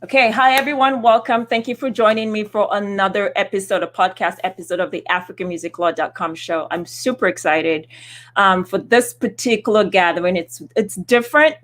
Okay, hi everyone, welcome. Thank you for joining me for another episode, a podcast episode of the AfricanMusicLaw.com show. I'm super excited for this particular gathering. It's different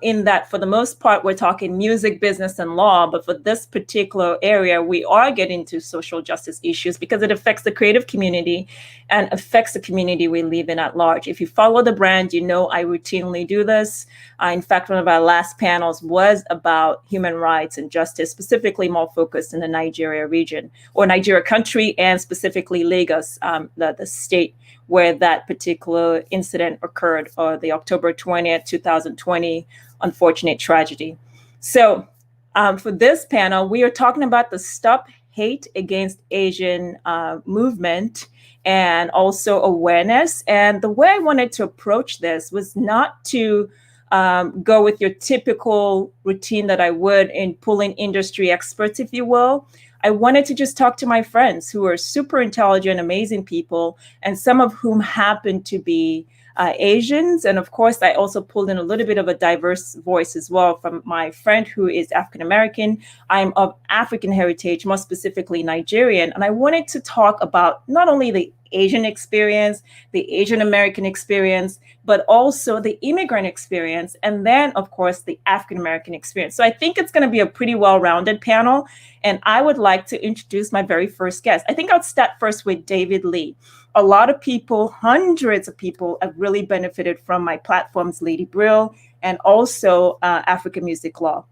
in that for the most part, we're talking music, business, and law. But for this particular area, we are getting to social justice issues because it affects the creative community and affects the community we live in at large. If you follow the brand, you know I routinely do this. In fact, one of our last panels was about human rights and justice, specifically more focused in the Nigeria region or Nigeria country, and specifically Lagos, the state where that particular incident occurred, or the October 20th, 2020 unfortunate tragedy. So for this panel, we are talking about the Stop Hate Against Asian movement and also awareness. And the way I wanted to approach this was not to go with your typical routine that I would in pulling industry experts, if you will. I wanted to just talk to my friends who are super intelligent, amazing people, and some of whom happen to be Asians. And of course, I also pulled in a little bit of a diverse voice as well from my friend who is African American. I'm of African heritage, more specifically Nigerian. And I wanted to talk about not only the Asian experience, the Asian American experience, but also the immigrant experience, and then, of course, the African American experience. So I think it's going to be a pretty well-rounded panel, and I would like to introduce my very first guest. I think I'll start first with David Lee. A lot of people, hundreds of people, have really benefited from my platforms, Lady Brill, and also African Music Law.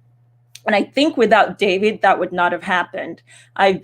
And I think without David, that would not have happened. I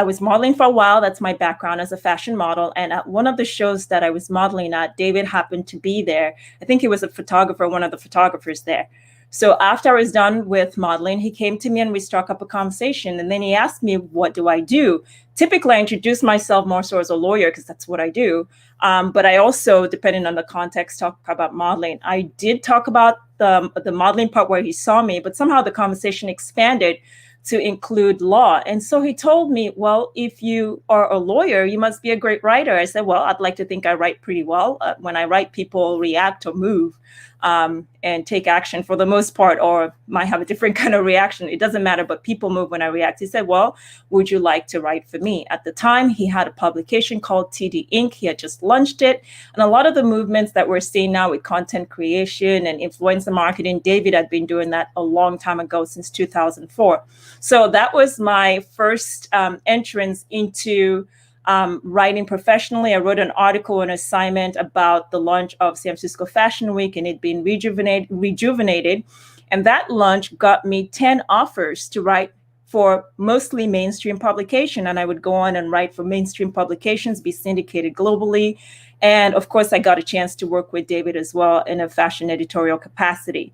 was modeling for a while. That's my background as a fashion model. And at one of the shows that I was modeling at, David happened to be there. I think he was a photographer, one of the photographers there. So after I was done with modeling, he came to me and we struck up a conversation. And then he asked me, what do I do? Typically, I introduce myself more so as a lawyer because that's what I do. But I also, depending on the context, talk about modeling. I did talk about the modeling part where he saw me, but somehow the conversation expanded to include law. And so he told me, well, if you are a lawyer, you must be a great writer. I said, well, I'd like to think I write pretty well. When I write, people react or move and take action for the most part, or might have a different kind of reaction. It doesn't matter, but people move when I react. He said, well, would you like to write for me? At the time, he had a publication called TD Inc. He had just launched it. And a lot of the movements that we're seeing now with content creation and influencer marketing, David had been doing that a long time ago, since 2004. So that was my first entrance into writing professionally. I wrote an article, an assignment about the launch of San Francisco Fashion Week and it being rejuvenated. And that launch got me 10 offers to write for mostly mainstream publication. And I would go on and write for mainstream publications, be syndicated globally. And of course, I got a chance to work with David as well in a fashion editorial capacity.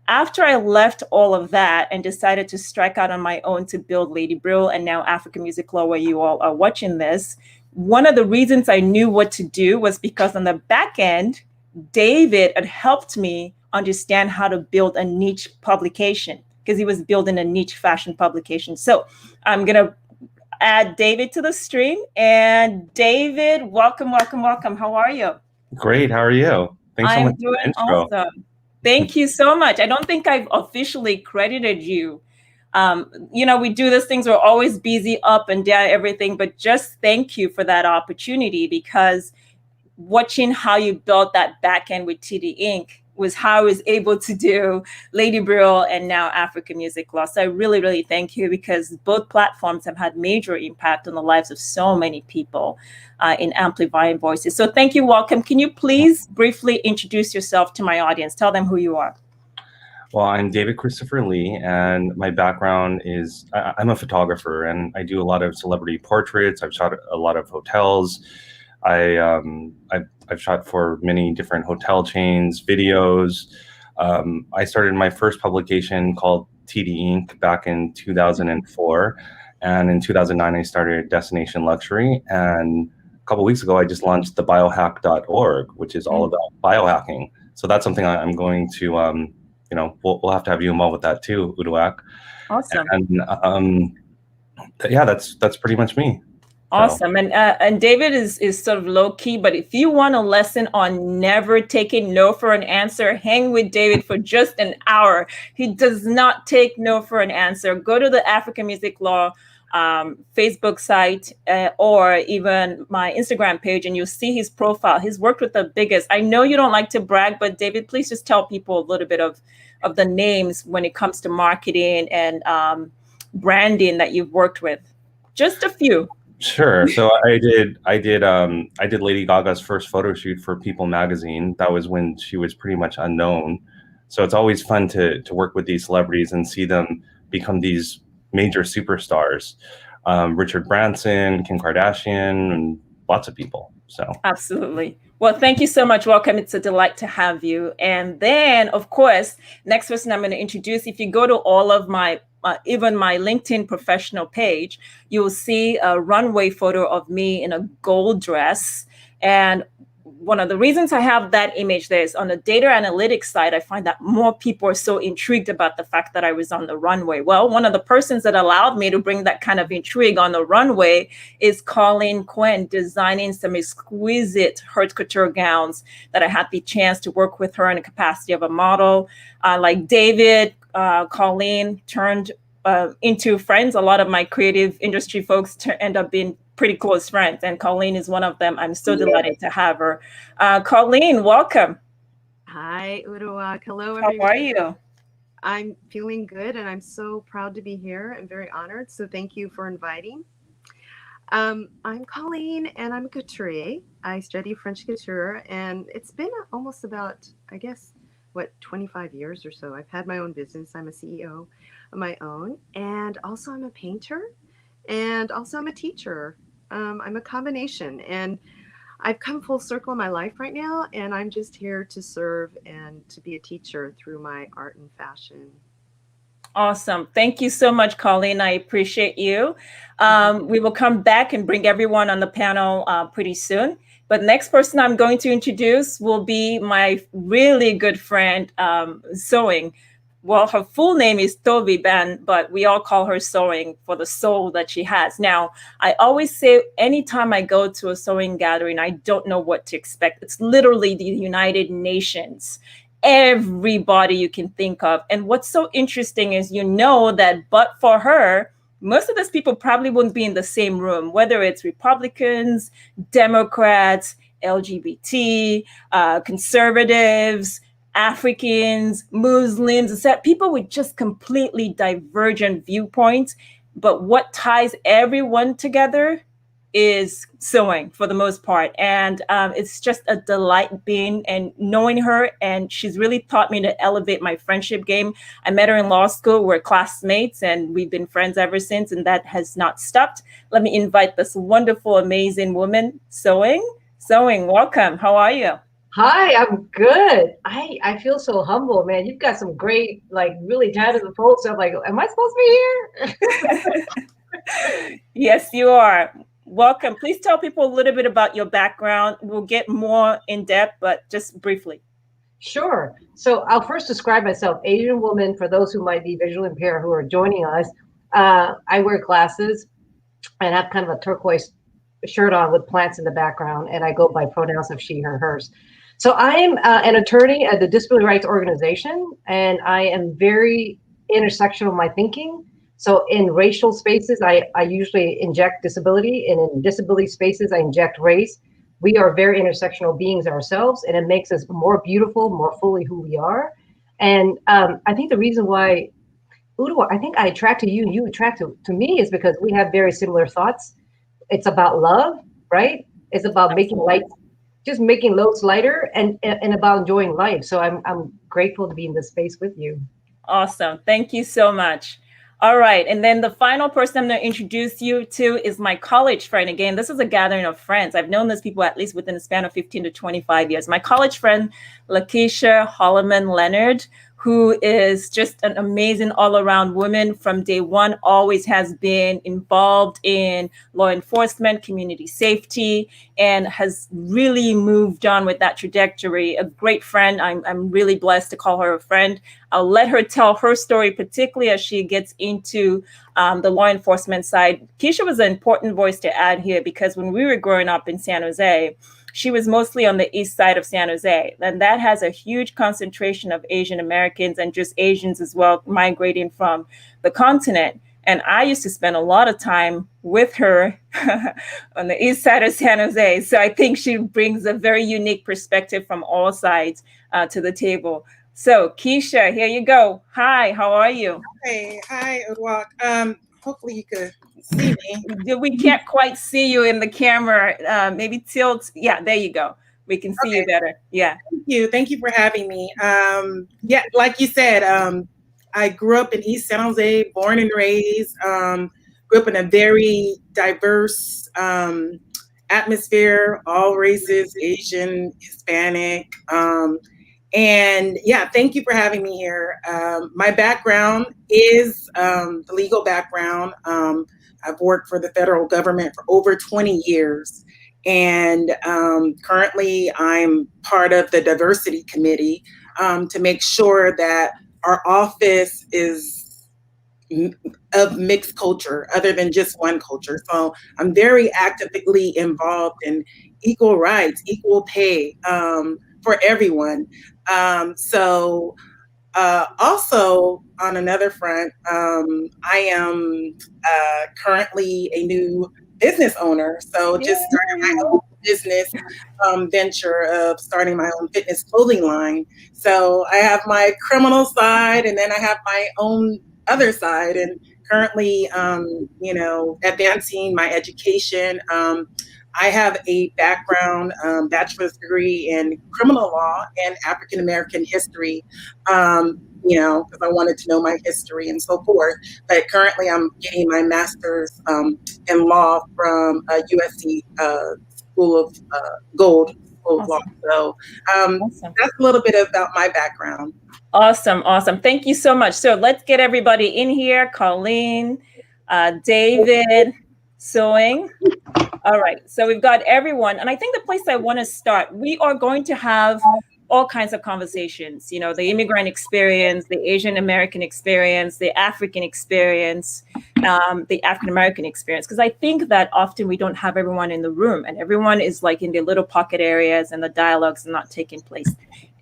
After I left all of that and decided to strike out on my own to build Lady Brill and now African Music Law, where you all are watching this, one of the reasons I knew what to do was because on the back end, David had helped me understand how to build a niche publication because he was building a niche fashion publication. So I'm going to add David to the stream. And David, welcome, welcome, welcome. How are you? Great. How are you? Thanks so much for the intro. Awesome. Thank you so much. I don't think I've officially credited you. We do these things. We're always busy up and down, everything. But just thank you for that opportunity, because watching how you built that back end with TD Inc. was how I was able to do Lady Brill and now African Music Law. So I really, really thank you, because both platforms have had major impact on the lives of so many people in amplifying voices. So thank you. Welcome. Can you please briefly introduce yourself to my audience? Tell them who you are. Well, I'm David Christopher Lee, and my background is I'm a photographer, and I do a lot of celebrity portraits. I've shot a lot of hotels. I've shot for many different hotel chains, videos. I started my first publication called TD Inc. back in 2004. And in 2009, I started Destination Luxury. And a couple of weeks ago, I just launched the biohack.org, which is all about biohacking. So that's something I'm going to, we'll have to have you involved with that too, Uduak. Awesome. And yeah, that's pretty much me. Awesome. And David is sort of low key, but if you want a lesson on never taking no for an answer, hang with David for just an hour. He does not take no for an answer. Go to the African Music Law Facebook site or even my Instagram page, and you'll see his profile. He's worked with the biggest. I know you don't like to brag, but David, please just tell people a little bit of the names when it comes to marketing and branding that you've worked with. Just a few. Sure. So I did Lady Gaga's first photo shoot for People magazine. That was when she was pretty much unknown. So it's always fun to work with these celebrities and see them become these major superstars. Richard Branson, Kim Kardashian, and lots of people. So absolutely. Well, thank you so much. Welcome. It's a delight to have you. And then, of course, next person I'm going to introduce, if you go to all of my even my LinkedIn professional page, you'll see a runway photo of me in a gold dress. And one of the reasons I have that image there is on the data analytics side, I find that more people are so intrigued about the fact that I was on the runway. Well, one of the persons that allowed me to bring that kind of intrigue on the runway is Colleen Quen, designing some exquisite haute couture gowns that I had the chance to work with her in the capacity of a model. Like David, Colleen turned into friends. A lot of my creative industry folks end up being pretty close friends, and Colleen is one of them. I'm so delighted to have her. Colleen, welcome. Hi, Uduak. Hello, everyone. How are you? I'm feeling good, and I'm so proud to be here. I'm very honored, so thank you for inviting. I'm Colleen, and I'm a couturier. I study French couture, and it's been almost about, I guess, 25 years or so. I've had my own business. I'm a CEO of my own, and also I'm a painter, and also I'm a teacher. I'm a combination, and I've come full circle in my life right now, and I'm just here to serve and to be a teacher through my art and fashion. Awesome. Thank you so much, Colleen. I appreciate you. We will come back and bring everyone on the panel pretty soon. But next person I'm going to introduce will be my really good friend, Sewing. Well, her full name is Tho Vinh Banh, but we all call her Sewing for the soul that she has. Now, I always say anytime I go to a sewing gathering, I don't know what to expect. It's literally the United Nations. Everybody you can think of. And what's so interesting is, that but for her, most of those people probably wouldn't be in the same room, whether it's Republicans, Democrats, LGBT, conservatives, Africans, Muslims, people with just completely divergent viewpoints. But what ties everyone together is sewing for the most part. And it's just a delight being and knowing her. And she's really taught me to elevate my friendship game. I met her in law school. We're classmates and we've been friends ever since. And that has not stopped. Let me invite this wonderful, amazing woman, Sewing. Sewing, welcome. How are you? Hi, I'm good. I feel so humble, man. You've got some great, really talented folks. I'm like, am I supposed to be here? Yes, you are. Welcome. Please tell people a little bit about your background. We'll get more in depth, but just briefly. Sure. So I'll first describe myself. Asian woman, for those who might be visually impaired who are joining us. I wear glasses and have kind of a turquoise shirt on with plants in the background, and I go by pronouns of she, her, hers. So I am an attorney at the Disability Rights Organization, and I am very intersectional in my thinking. So in racial spaces, I usually inject disability, and in disability spaces, I inject race. We are very intersectional beings ourselves, and it makes us more beautiful, more fully who we are. And I think the reason why, Uduak, I think I attract to you and you attract to me is because we have very similar thoughts. It's about love, right? It's about making light, just making loads lighter, and about enjoying life. So I'm grateful to be in this space with you. Awesome. Thank you so much. All right. And then the final person I'm going to introduce you to is my college friend. Again, this is a gathering of friends. I've known these people at least within the span of 15 to 25 years. My college friend, Lakisha H, Leonard, who is just an amazing all-around woman from day one, always has been involved in law enforcement, community safety, and has really moved on with that trajectory. A great friend. I'm really blessed to call her a friend. I'll let her tell her story, particularly as she gets into the law enforcement side. Keisha was an important voice to add here because when we were growing up in San Jose, she was mostly on the east side of San Jose. And that has a huge concentration of Asian Americans and just Asians as well, migrating from the continent. And I used to spend a lot of time with her on the east side of San Jose. So I think she brings a very unique perspective from all sides to the table. So Keisha, here you go. Hi, how are you? Hey, hi, Uduak. Hopefully you could see me. We can't quite see you in the camera. Maybe tilt. Yeah, there you go. We can see you better. Yeah. Thank you for having me. Yeah, like you said, I grew up in East San Jose, born and raised. Grew up in a very diverse atmosphere, all races, Asian, Hispanic. And yeah, thank you for having me here. My background is the legal background. I've worked for the federal government for over 20 years. And currently I'm part of the diversity committee to make sure that our office is of mixed culture other than just one culture. So I'm very actively involved in equal rights, equal pay for everyone. Also on another front, I am currently a new business owner. So just started my own business venture of starting my own fitness clothing line. So I have my criminal side and then I have my own other side, and currently, advancing my education. I have a background, bachelor's degree in criminal law and African American history, because I wanted to know my history and so forth. But currently I'm getting my master's in law from USC School of Gold School of Law. So that's a little bit about my background. Awesome. Thank you so much. So let's get everybody in here. Colleen, David, Sewing. All right, so we've got everyone. And I think the place I want to start, we are going to have all kinds of conversations, the immigrant experience, the Asian American experience, the African experience, the African American experience, because I think that often we don't have everyone in the room and everyone is like in their little pocket areas and the dialogues are not taking place.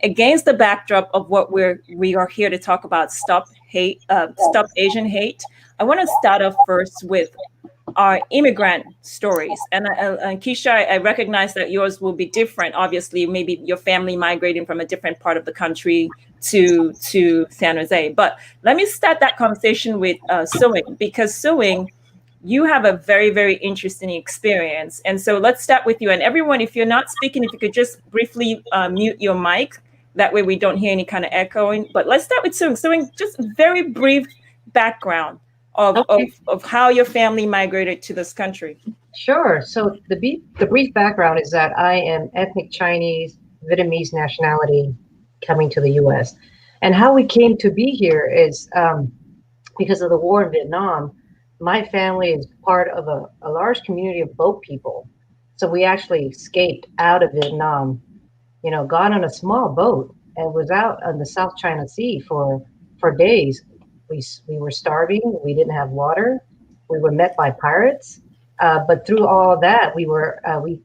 Against the backdrop of what we are here to talk about, stop Asian hate, I want to start off first with our immigrant stories. And Keisha, I recognize that yours will be different. Obviously, maybe your family migrating from a different part of the country to San Jose. But let me start that conversation with Sewing, because Sewing, you have a very, very interesting experience. And so let's start with you. And everyone, if you're not speaking, if you could just briefly mute your mic, that way we don't hear any kind of echoing. But let's start with Sewing. Sewing, just very brief background of how your family migrated to this country. Sure. So the brief background is that I am ethnic Chinese, Vietnamese nationality coming to the U.S. And how we came to be here is because of the war in Vietnam. My family is part of a large community of boat people. So we actually escaped out of Vietnam, got on a small boat and was out on the South China Sea for days. We were starving. We didn't have water. We were met by pirates. But through all that,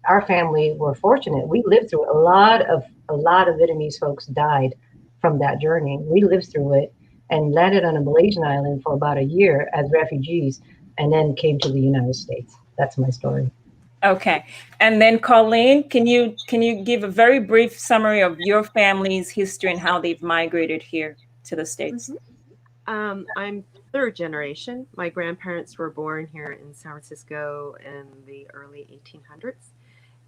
our family were fortunate. We lived through a lot of Vietnamese folks died from that journey. We lived through it and landed on a Malaysian island for about a year as refugees, and then came to the United States. That's my story. Okay. And then Colleen, can you give a very brief summary of your family's history and how they've migrated here to the States? Mm-hmm. I'm third generation. My grandparents were born here in San Francisco in the early 1800s.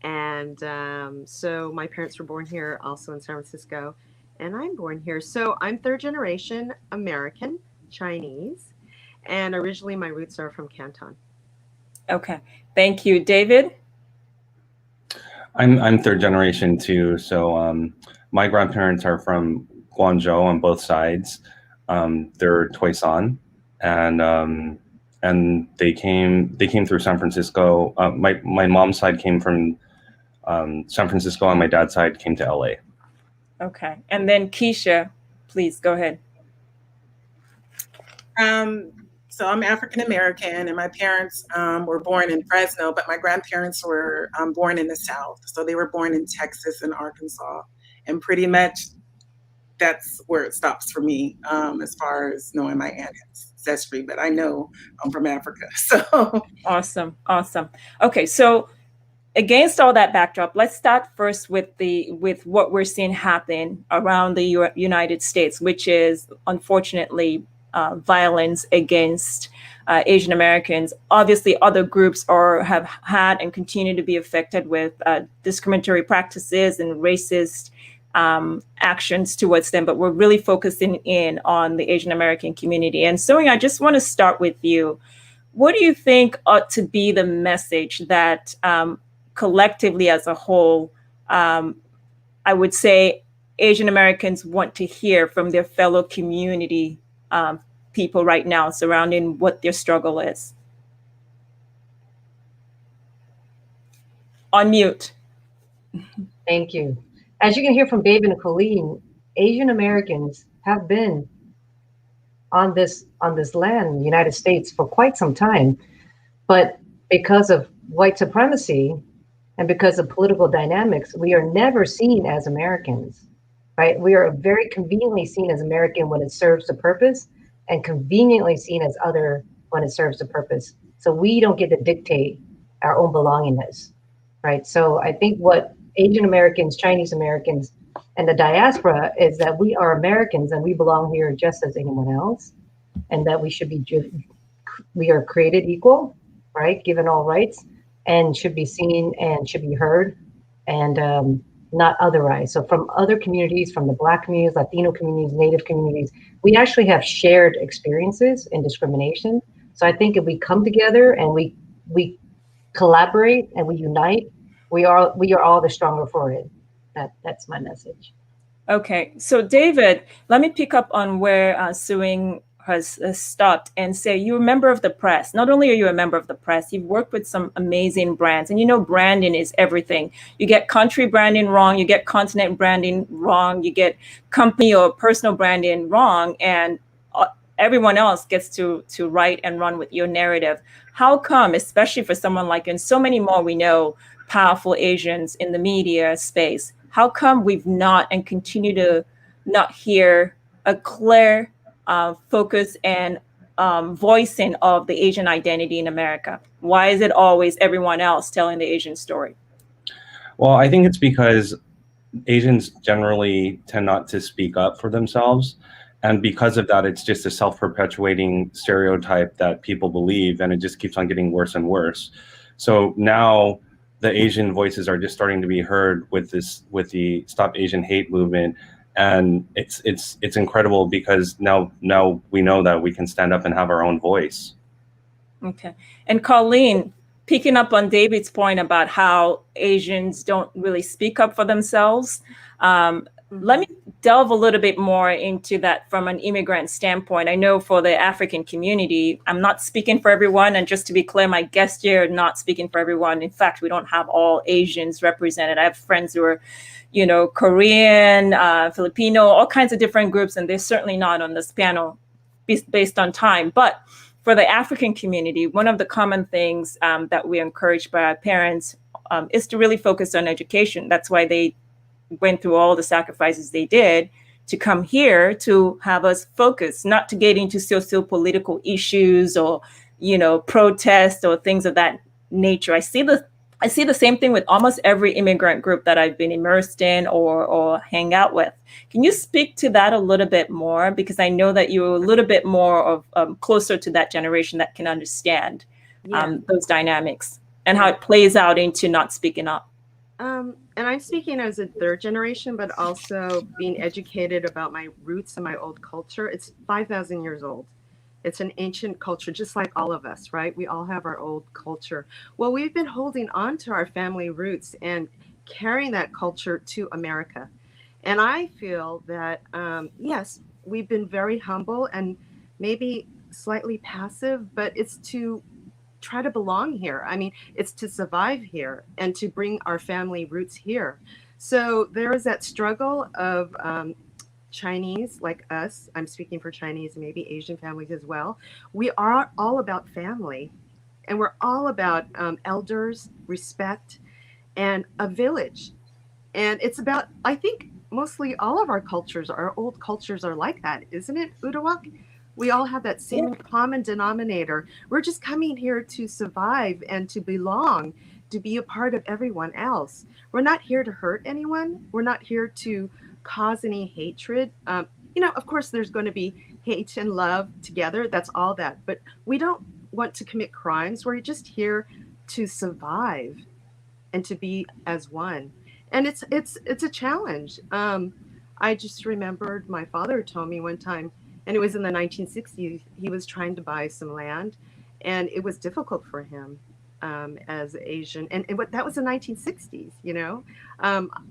And so my parents were born here also in San Francisco, and I'm born here. So I'm third generation American, Chinese, and originally my roots are from Canton. Okay. Thank you. David? I'm third generation too. So my grandparents are from Guangzhou on both sides. They're Toisan, and they came through San Francisco. My mom's side came from San Francisco, and my dad's side came to LA. Okay, and then Keisha, please go ahead. So I'm African American, and my parents were born in Fresno, but my grandparents were born in the South. So they were born in Texas and Arkansas, and pretty much that's where it stops for me as far as knowing my ancestry. But I know I'm from Africa. So awesome. Okay, so against all that backdrop, let's start first with what we're seeing happen around the United States, which is unfortunately violence against Asian Americans. Obviously, other groups have had and continue to be affected with discriminatory practices and racist actions towards them, but we're really focusing in on the Asian American community. And so I just want to start with you. What do you think ought to be the message that collectively as a whole, I would say Asian Americans want to hear from their fellow community people right now surrounding what their struggle is? On mute. Thank you. As you can hear from David and Colleen, Asian Americans have been on this land in the United States for quite some time, but because of white supremacy and because of political dynamics, we are never seen as Americans, right? We are very conveniently seen as American when it serves the purpose, and conveniently seen as other when it serves the purpose. So we don't get to dictate our own belongingness, right? So I think what Asian Americans, Chinese Americans, and the diaspora is that we are Americans and we belong here just as anyone else, and that we are created equal, right? Given all rights, and should be seen and should be heard, and not otherized. So from other communities, from the Black communities, Latino communities, Native communities, we actually have shared experiences in discrimination. So I think if we come together and we collaborate and we unite, we are all the stronger for it. That's my message. Okay, so David, let me pick up on where Suing has stopped and say, you're a member of the press. Not only are you a member of the press, you've worked with some amazing brands, and branding is everything. You get country branding wrong, you get continent branding wrong, you get company or personal branding wrong, and everyone else gets to write and run with your narrative. How come, especially for someone like, and so many more we know, powerful Asians in the media space, how come we've not and continue to not hear a clear focus and voicing of the Asian identity in America? Why is it always everyone else telling the Asian story? Well, I think it's because Asians generally tend not to speak up for themselves. And because of that, it's just a self-perpetuating stereotype that people believe, and it just keeps on getting worse and worse. So now the Asian voices are just starting to be heard with the Stop Asian Hate movement. And it's incredible because now we know that we can stand up and have our own voice. Okay. And Colleen, picking up on David's point about how Asians don't really speak up for themselves, let me delve a little bit more into that from an immigrant standpoint. I know for the African community, I'm not speaking for everyone. And just to be clear, my guest here, not speaking for everyone. In fact, we don't have all Asians represented. I have friends who are Korean, Filipino, all kinds of different groups, and they're certainly not on this panel based on time. But for the African community, one of the common things that we're encouraged by our parents is to really focus on education. That's why they went through all the sacrifices they did to come here to have us focus, not to get into socio-political issues or, protests or things of that nature. I see the same thing with almost every immigrant group that I've been immersed in or hang out with. Can you speak to that a little bit more? Because I know that you're a little bit more of closer to that generation that can understand those dynamics and how it plays out into not speaking up. And I'm speaking as a third generation, but also being educated about my roots and my old culture. It's 5,000 years old. It's an ancient culture, just like all of us, right? We all have our old culture. Well, we've been holding on to our family roots and carrying that culture to America. And I feel that, yes, we've been very humble and maybe slightly passive, but it's to try to belong here. I mean, it's to survive here and to bring our family roots here. So there is that struggle of Chinese like us. I'm speaking for Chinese and maybe Asian families as well. We are all about family, and we're all about elders, respect, and a village. And it's about, I think, mostly all of our cultures, our old cultures are like that, isn't it, Uduak? We all have that same common denominator. We're just coming here to survive and to belong, to be a part of everyone else. We're not here to hurt anyone. We're not here to cause any hatred. Of course, there's going to be hate and love together. That's all that. But we don't want to commit crimes. We're just here to survive and to be as one. And it's a challenge. I just remembered my father told me one time, and it was in the 1960s. He was trying to buy some land, and it was difficult for him as Asian. And that was the 1960s.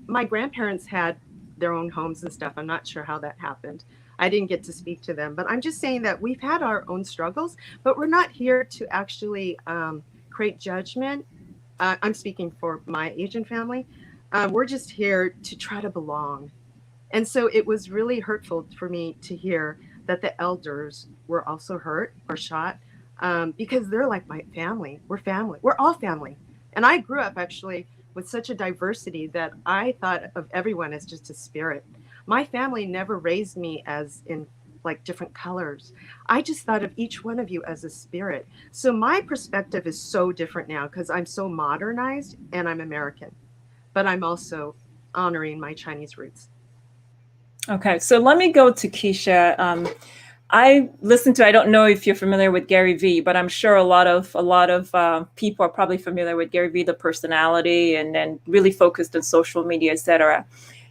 My grandparents had their own homes and stuff. I'm not sure how that happened. I didn't get to speak to them, but I'm just saying that we've had our own struggles, but we're not here to actually create judgment. I'm speaking for my Asian family. We're just here to try to belong. And so it was really hurtful for me to hear that the elders were also hurt or shot because they're like my family. We're family. We're all family. And I grew up actually with such a diversity that I thought of everyone as just a spirit. My family never raised me as in like different colors. I just thought of each one of you as a spirit. So my perspective is so different now because I'm so modernized and I'm American, but I'm also honoring my Chinese roots. Okay, so let me go to Keisha. I don't know if you're familiar with Gary Vee, but I'm sure a lot of people are probably familiar with Gary Vee, the personality, and then really focused on social media, etc.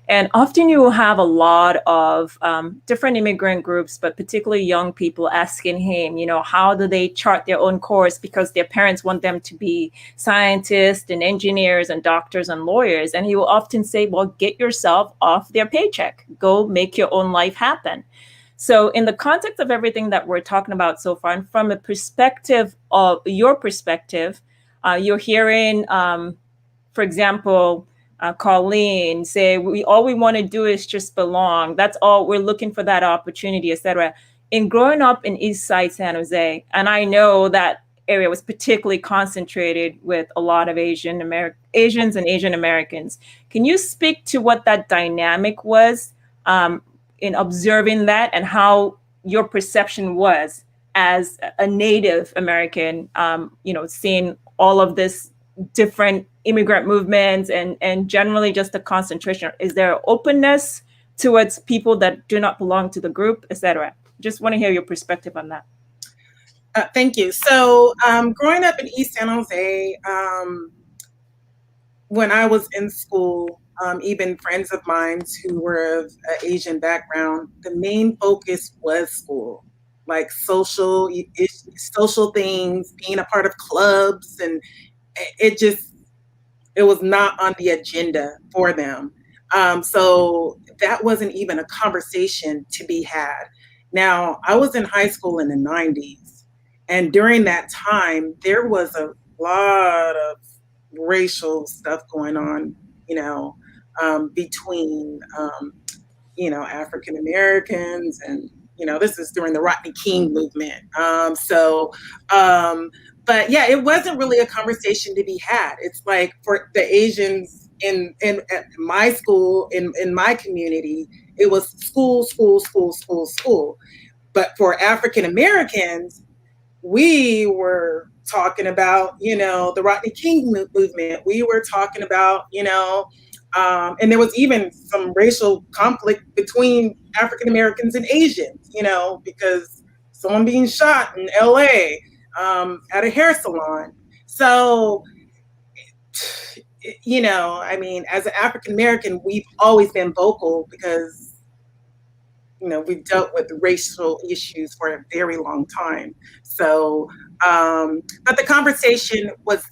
And often you will have a lot of different immigrant groups, but particularly young people asking him, how do they chart their own course because their parents want them to be scientists and engineers and doctors and lawyers. And he will often say, well, get yourself off their paycheck. Go make your own life happen. So in the context of everything that we're talking about so far, and from a perspective of your perspective, you're hearing, for example, Colleen say, all we want to do is just belong. That's all. We're looking for that opportunity, etc. In growing up in East Side San Jose, and I know that area was particularly concentrated with a lot of Asians and Asian Americans. Can you speak to what that dynamic was in observing that and how your perception was as a Native American, seeing all of this different immigrant movements and generally just the concentration? Is there openness towards people that do not belong to the group, etc.? Just want to hear your perspective on that. Thank you. So growing up in East San Jose, when I was in school, even friends of mine who were of Asian background, the main focus was school, like social things, being a part of clubs, and it was not on the agenda for them. So that wasn't even a conversation to be had. Now, I was in high school in the 90s, and during that time, there was a lot of racial stuff going on, between, African Americans and, this is during the Rodney King movement. But yeah, it wasn't really a conversation to be had. It's like for the Asians in at my school, in my community, it was school, school, school, school, school. But for African Americans, we were talking about, the Rodney King movement. We were talking about, and there was even some racial conflict between African Americans and Asians, because someone being shot in LA at a hair salon. So, as an African American, we've always been vocal because, we've dealt with racial issues for a very long time. So, but the conversation was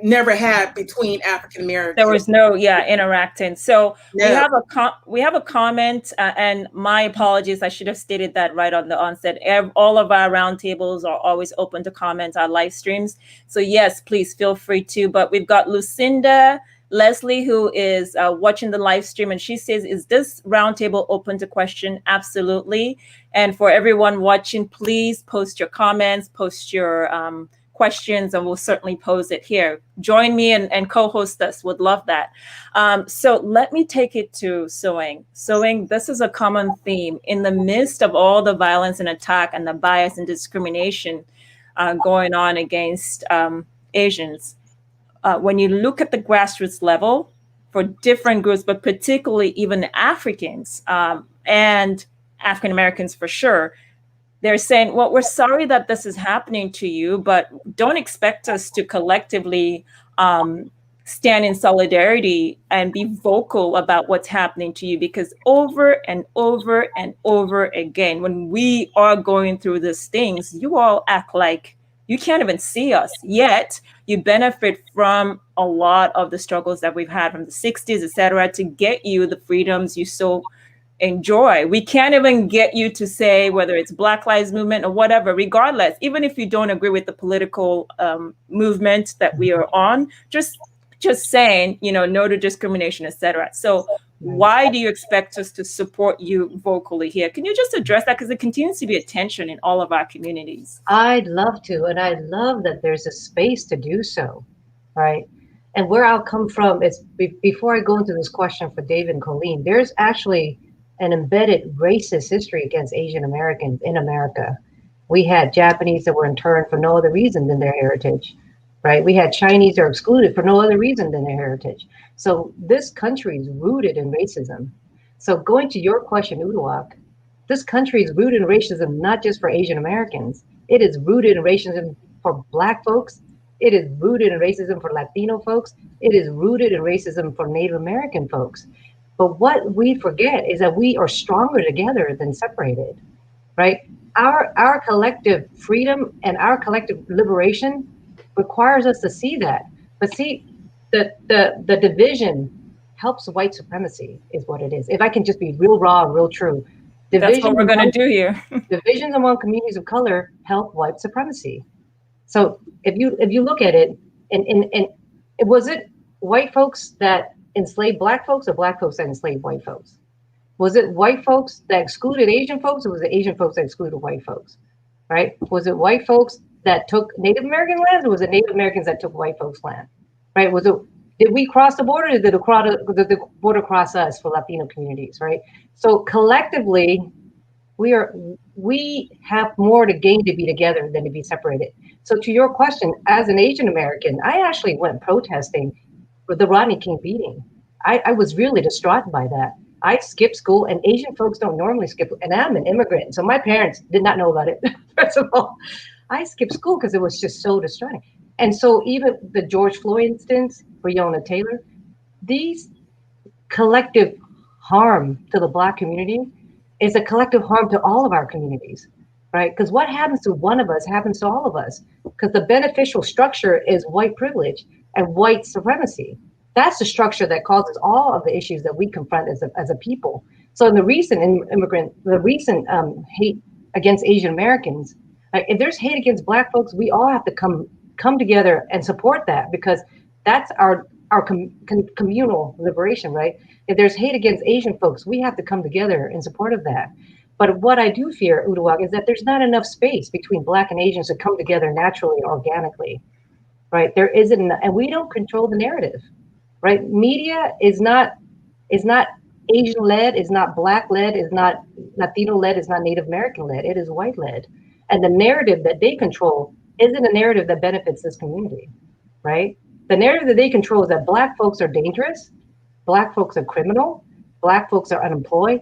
never had between African Americans. There was no interacting. So No. we have a comment, and my apologies, I should have stated that right on the onset. All of our roundtables are always open to comment, our live streams. So yes, please feel free to. But we've got Lucinda Leslie, who is watching the live stream, and she says, is this roundtable open to question? Absolutely. And for everyone watching, please post your comments, post your questions, and we'll certainly pose it here. Join me and co-host us. Would love that. So let me take it to sewing. Sewing, this is a common theme in the midst of all the violence and attack and the bias and discrimination going on against Asians. When you look at the grassroots level for different groups, but particularly even Africans and African Americans for sure, they're saying, well, we're sorry that this is happening to you, but don't expect us to collectively stand in solidarity and be vocal about what's happening to you, because over and over and over again, when we are going through these things, you all act like you can't even see us, yet you benefit from a lot of the struggles that we've had from the 60s, et cetera, to get you the freedoms you so enjoy. We can't even get you to say whether it's Black Lives Movement or whatever, regardless, even if you don't agree with the political movement that we are on, just saying, no to discrimination, et cetera. So why do you expect us to support you vocally here? Can you just address that? Because it continues to be a tension in all of our communities. I'd love to. And I love that there's a space to do so, right? And where I'll come from is, before I go into this question for Dave and Colleen, there's actually an embedded racist history against Asian Americans in America. We had Japanese that were interned for no other reason than their heritage, right? We had Chinese that are excluded for no other reason than their heritage. So this country is rooted in racism. So going to your question, Uduak, this country is rooted in racism, not just for Asian Americans. It is rooted in racism for Black folks. It is rooted in racism for Latino folks. It is rooted in racism for Native American folks. But what we forget is that we are stronger together than separated, right? Our collective freedom and our collective liberation requires us to see that. But see, the division helps white supremacy is what it is. If I can just be real raw, real true. That's what we're going to do here. Divisions among communities of color help white supremacy. So if you look at it, and was it white folks that enslaved Black folks or Black folks that enslaved white folks? Was it white folks that excluded Asian folks, or was it Asian folks that excluded white folks? Right? Was it white folks that took Native American land, or was it Native Americans that took white folks' land? Right? Did we cross the border, or did the border cross us for Latino communities? Right? So collectively, we have more to gain to be together than to be separated. So to your question, as an Asian American, I actually went protesting for the Rodney King beating. I was really distraught by that. I skipped school, and Asian folks don't normally skip, and I'm an immigrant, so my parents did not know about it. First of all, I skipped school because it was just so distraughting. And so even the George Floyd instance, Breonna Taylor, these collective harm to the Black community is a collective harm to all of our communities, right? Because what happens to one of us happens to all of us, because the beneficial structure is white privilege and white supremacy. That's the structure that causes all of the issues that we confront as a people. So in the recent hate against Asian Americans, if there's hate against Black folks, we all have to come together and support that, because that's our communal liberation, right? If there's hate against Asian folks, we have to come together in support of that. But what I do fear, Uduak, is that there's not enough space between Black and Asians to come together naturally, organically, right? There isn't, and we don't control the narrative, right? Media is not Asian-led, is not Black-led, is not Latino-led, is not Native American-led. It is white-led. And the narrative that they control isn't a narrative that benefits this community, right? The narrative that they control is that Black folks are dangerous, Black folks are criminal, Black folks are unemployed,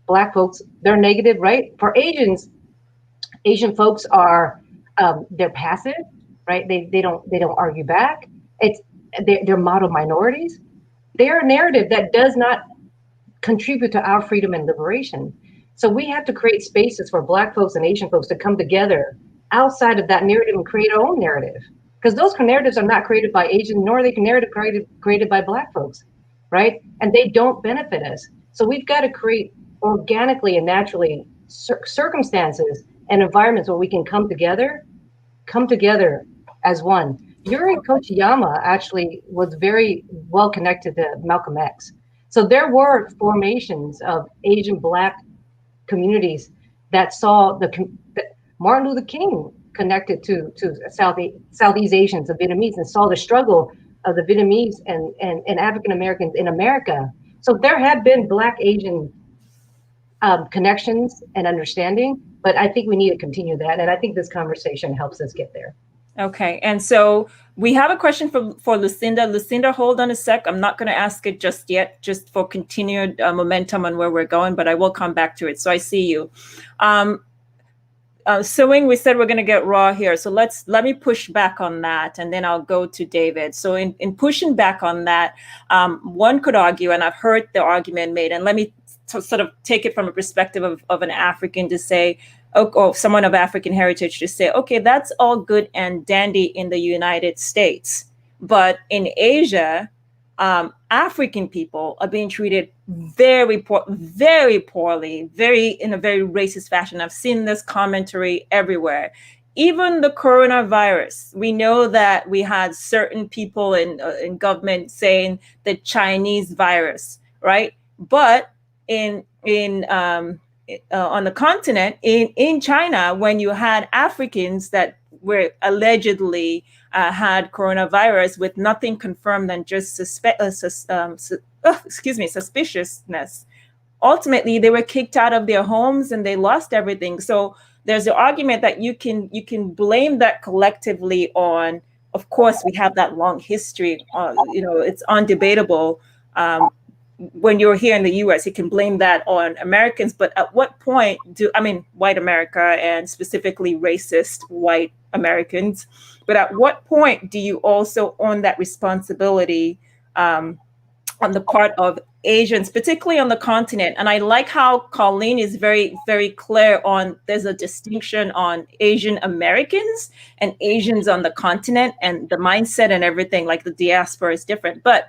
Black folks, they're negative, right? For Asians, Asian folks are, they're passive, right? They don't argue back. They're model minorities. They're a narrative that does not contribute to our freedom and liberation. So we have to create spaces for Black folks and Asian folks to come together outside of that narrative and create our own narrative, because those narratives are not created by Asian, nor are they narrative created by Black folks, right? And they don't benefit us. So we've got to create organically and naturally circumstances and environments where we can come together as one. Yuri Kochiyama actually was very well connected to Malcolm X. So there were formations of Asian Black communities that saw Martin Luther King connected to Southeast Asians, the Vietnamese, and saw the struggle of the Vietnamese and African Americans in America. So there have been Black Asian connections and understanding, but I think we need to continue that. And I think this conversation helps us get there. Okay, and so we have a question for Lucinda. Lucinda, hold on a sec. I'm not going to ask it just yet, just for continued momentum on where we're going, but I will come back to it. So I see you. Suing, we said we're going to get raw here. So let me push back on that, and then I'll go to David. So in pushing back on that, one could argue, and I've heard the argument made, and let me sort of take it from a perspective of an African to say, or someone of African heritage to say, okay, that's all good and dandy in the United States, but in Asia, African people are being treated very poorly, in a very racist fashion. I've seen this commentary everywhere. Even the coronavirus, we know that we had certain people in government saying the Chinese virus, right? But on the continent, in China, when you had Africans that were allegedly had coronavirus with nothing confirmed than just suspiciousness, ultimately they were kicked out of their homes and they lost everything. So there's the argument that you can blame that collectively on. Of course, we have that long history. It's undebatable. When you're here in the US, you can blame that on Americans, but at what point white America, and specifically racist white Americans, but at what point do you also own that responsibility on the part of Asians, particularly on the continent? And I like how Colleen is very, very clear on there's a distinction on Asian Americans and Asians on the continent, and the mindset and everything, like the diaspora is different. But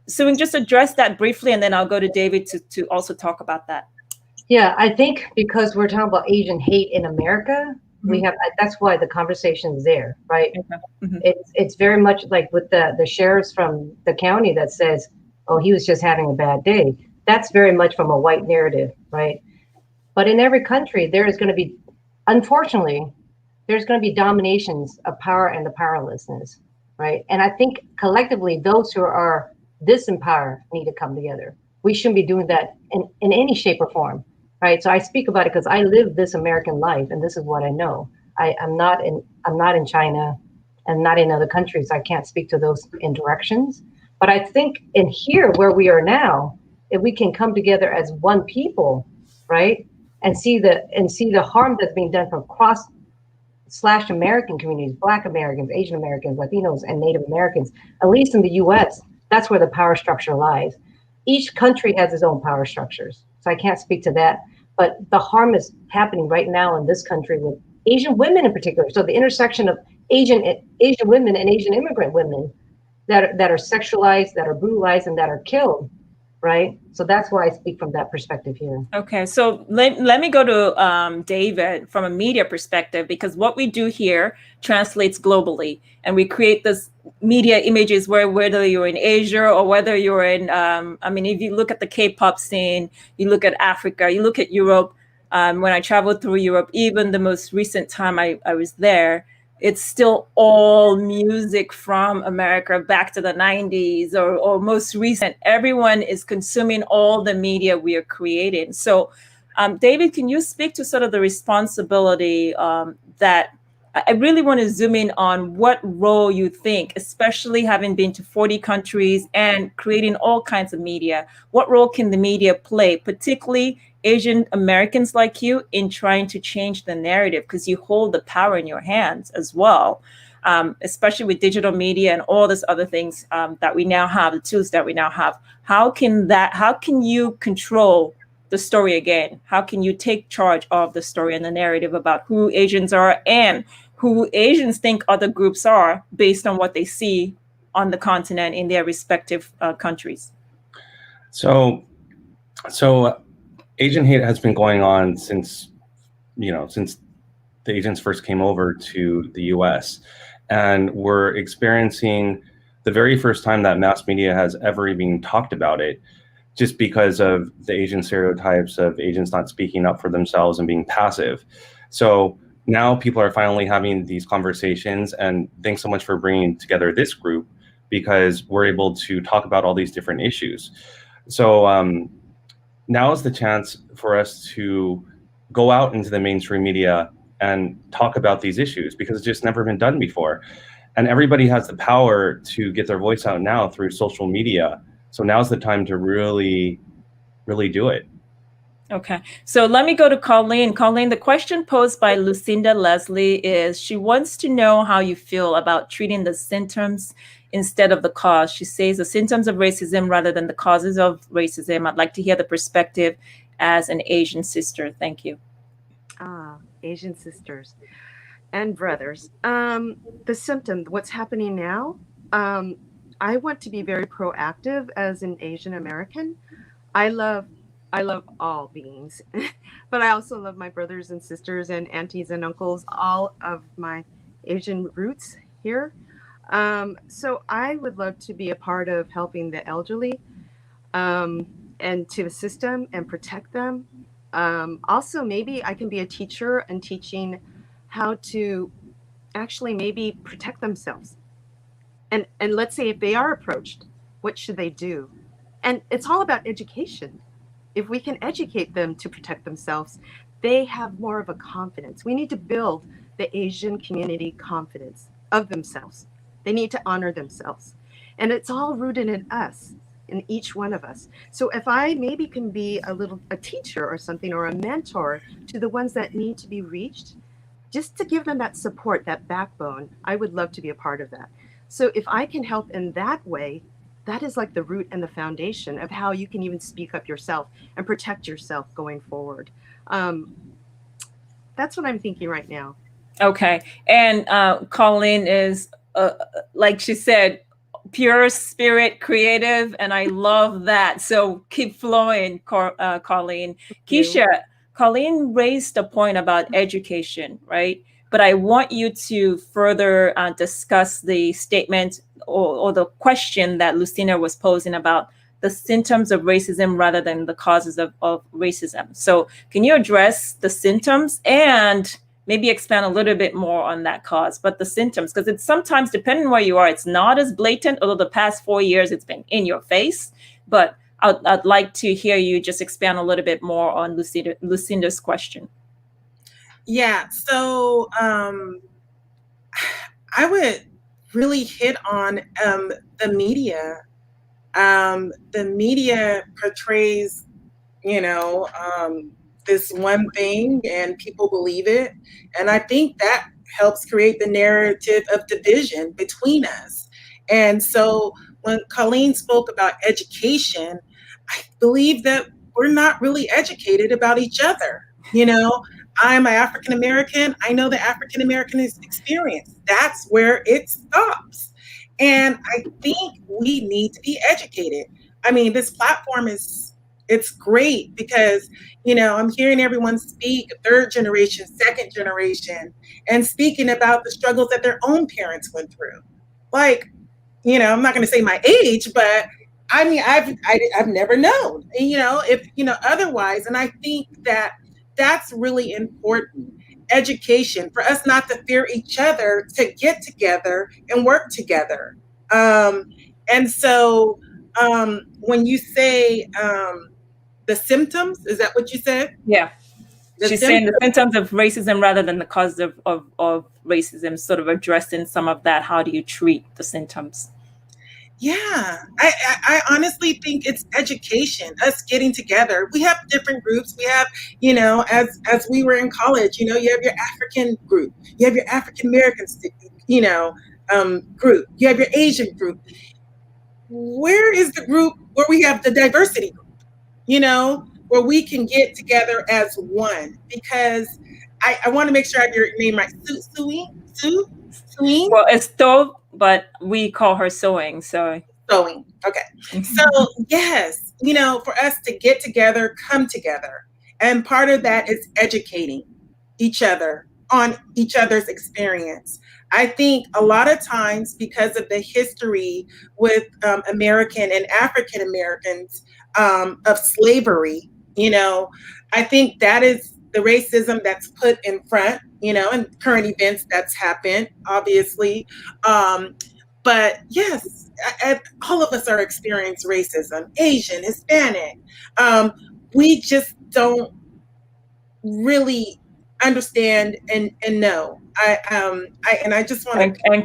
so we can just address that briefly, and then I'll go to David to also talk about that. Yeah, I think because we're talking about Asian hate in America, Mm-hmm. that's why the conversation is there, right? Okay. Mm-hmm. It's very much like with the sheriffs from the county that says, oh, he was just having a bad day. That's very much from a white narrative, right? But in every country, there is going to be, unfortunately, there's going to be dominations of power and the powerlessness, right? And I think collectively, those who are disempowered need to come together. We shouldn't be doing that in any shape or form, right? So I speak about it because I live this American life, and this is what I know. I'm not in China and not in other countries. I can't speak to those indirections. But I think in here where we are now, if we can come together as one people, right, and see the harm that's being done from cross/American communities, Black Americans, Asian Americans, Latinos, and Native Americans, at least in the US, that's where the power structure lies. Each country has its own power structures, so I can't speak to that. But the harm is happening right now in this country with Asian women in particular. So the intersection of Asian women and Asian immigrant women that are sexualized, that are brutalized, and that are killed, right? So that's why I speak from that perspective here. Okay, so let me go to David from a media perspective, because what we do here translates globally, and we create this media images whether you're in Asia or whether you're in, if you look at the K-pop scene, you look at Africa, you look at Europe. When I traveled through Europe, even the most recent time I was there, it's still all music from America back to the 90s or most recent. Everyone is consuming all the media we are creating. So, David, can you speak to sort of the responsibility that I really want to zoom in on what role you think, especially having been to 40 countries and creating all kinds of media, what role can the media play, particularly Asian Americans like you, in trying to change the narrative, because you hold the power in your hands as well, especially with digital media and all these other things that we now have, the tools that we now have. How can you control the story again? How can you take charge of the story and the narrative about who Asians are and who Asians think other groups are based on what they see on the continent in their respective countries? So Asian hate has been going on since the Asians first came over to the US. And we're experiencing the very first time that mass media has ever even talked about it, just because of the Asian stereotypes of Asians not speaking up for themselves and being passive. So now people are finally having these conversations, and thanks so much for bringing together this group, because we're able to talk about all these different issues. So now is the chance for us to go out into the mainstream media and talk about these issues, because it's just never been done before. And everybody has the power to get their voice out now through social media. So now's the time to really, really do it. Okay, so let me go to Colleen. Colleen, the question posed by Lucinda Leslie is, she wants to know how you feel about treating the symptoms instead of the cause. She says the symptoms of racism rather than the causes of racism. I'd like to hear the perspective as an Asian sister. Thank you. Asian sisters and brothers. The symptom, what's happening now, I want to be very proactive as an Asian American. I love all beings, but I also love my brothers and sisters and aunties and uncles, all of my Asian roots here. So I would love to be a part of helping the elderly and to assist them and protect them. Also, maybe I can be a teacher and teaching how to actually maybe protect themselves. And let's say if they are approached, what should they do? And it's all about education. If we can educate them to protect themselves, they have more of a confidence. We need to build the Asian community confidence of themselves. They need to honor themselves. And it's all rooted in us, in each one of us. So if I maybe can be a teacher or something, or a mentor to the ones that need to be reached, just to give them that support, that backbone, I would love to be a part of that. So if I can help in that way, that is like the root and the foundation of how you can even speak up yourself and protect yourself going forward. That's what I'm thinking right now. Okay. And Colleen is, like she said, pure spirit, creative, and I love that. So keep flowing, Colleen. Keisha, Colleen raised a point about education, right? But I want you to further discuss the statement or the question that Lucina was posing about the symptoms of racism rather than the causes of racism. So can you address the symptoms and maybe expand a little bit more on that cause, but the symptoms, because it's sometimes, depending where you are, it's not as blatant, although the past 4 years it's been in your face. But I'd like to hear you just expand a little bit more on Lucinda's question. Yeah, so I would really hit on the media. The media portrays, this one thing, and people believe it. And I think that helps create the narrative of division between us. And so when Colleen spoke about education, I believe that we're not really educated about each other. I'm an African American. I know the African American experience. That's where it stops. And I think we need to be educated. I mean, this platform it's great because, I'm hearing everyone speak, third generation, second generation, and speaking about the struggles that their own parents went through. Like, I'm not going to say my age, but I mean, I've never known, otherwise. And I think that that's really important. Education, for us not to fear each other, to get together and work together. And so when you say the symptoms, is that what you said? Yeah. She's saying the symptoms of racism rather than the causes of racism, sort of addressing some of that. How do you treat the symptoms? Yeah, I honestly think it's education, us getting together. We have different groups. We have, as we were in college, you have your African group, you have your African American, group, you have your Asian group. Where is the group where we have the diversity group, where we can get together as one? Because I want to make sure I have your name right. Suing? Well, it's Tho, but we call her Sewing. So Sewing. Okay. So yes, for us to get together, come together. And part of that is educating each other on each other's experience. I think a lot of times because of the history with American and African Americans of slavery, I think that is the racism that's put in front, and current events that's happened, obviously. But yes, all of us are experiencing racism, Asian, Hispanic. We just don't really understand and know. I just want to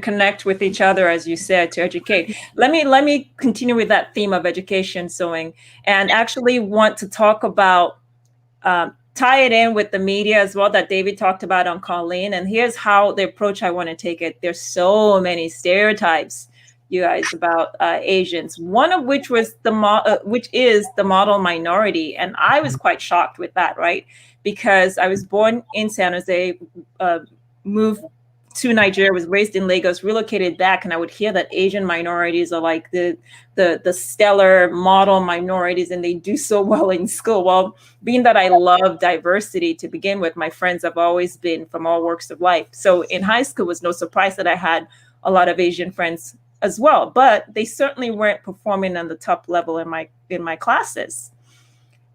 connect with each other, as you said, to educate. Let me continue with that theme of education, Sewing, and actually want to talk about tie it in with the media as well that David talked about on Colleen. And here's how the approach I want to take it. There's so many stereotypes, you guys, about Asians. One of which was which is the model minority, and I was quite shocked with that, right? Because I was born in San Jose, moved to Nigeria, was raised in Lagos, relocated back, and I would hear that Asian minorities are like the stellar model minorities, and they do so well in school. Well, being that I love diversity to begin with, my friends have always been from all walks of life. So in high school, it was no surprise that I had a lot of Asian friends as well, but they certainly weren't performing on the top level in my classes.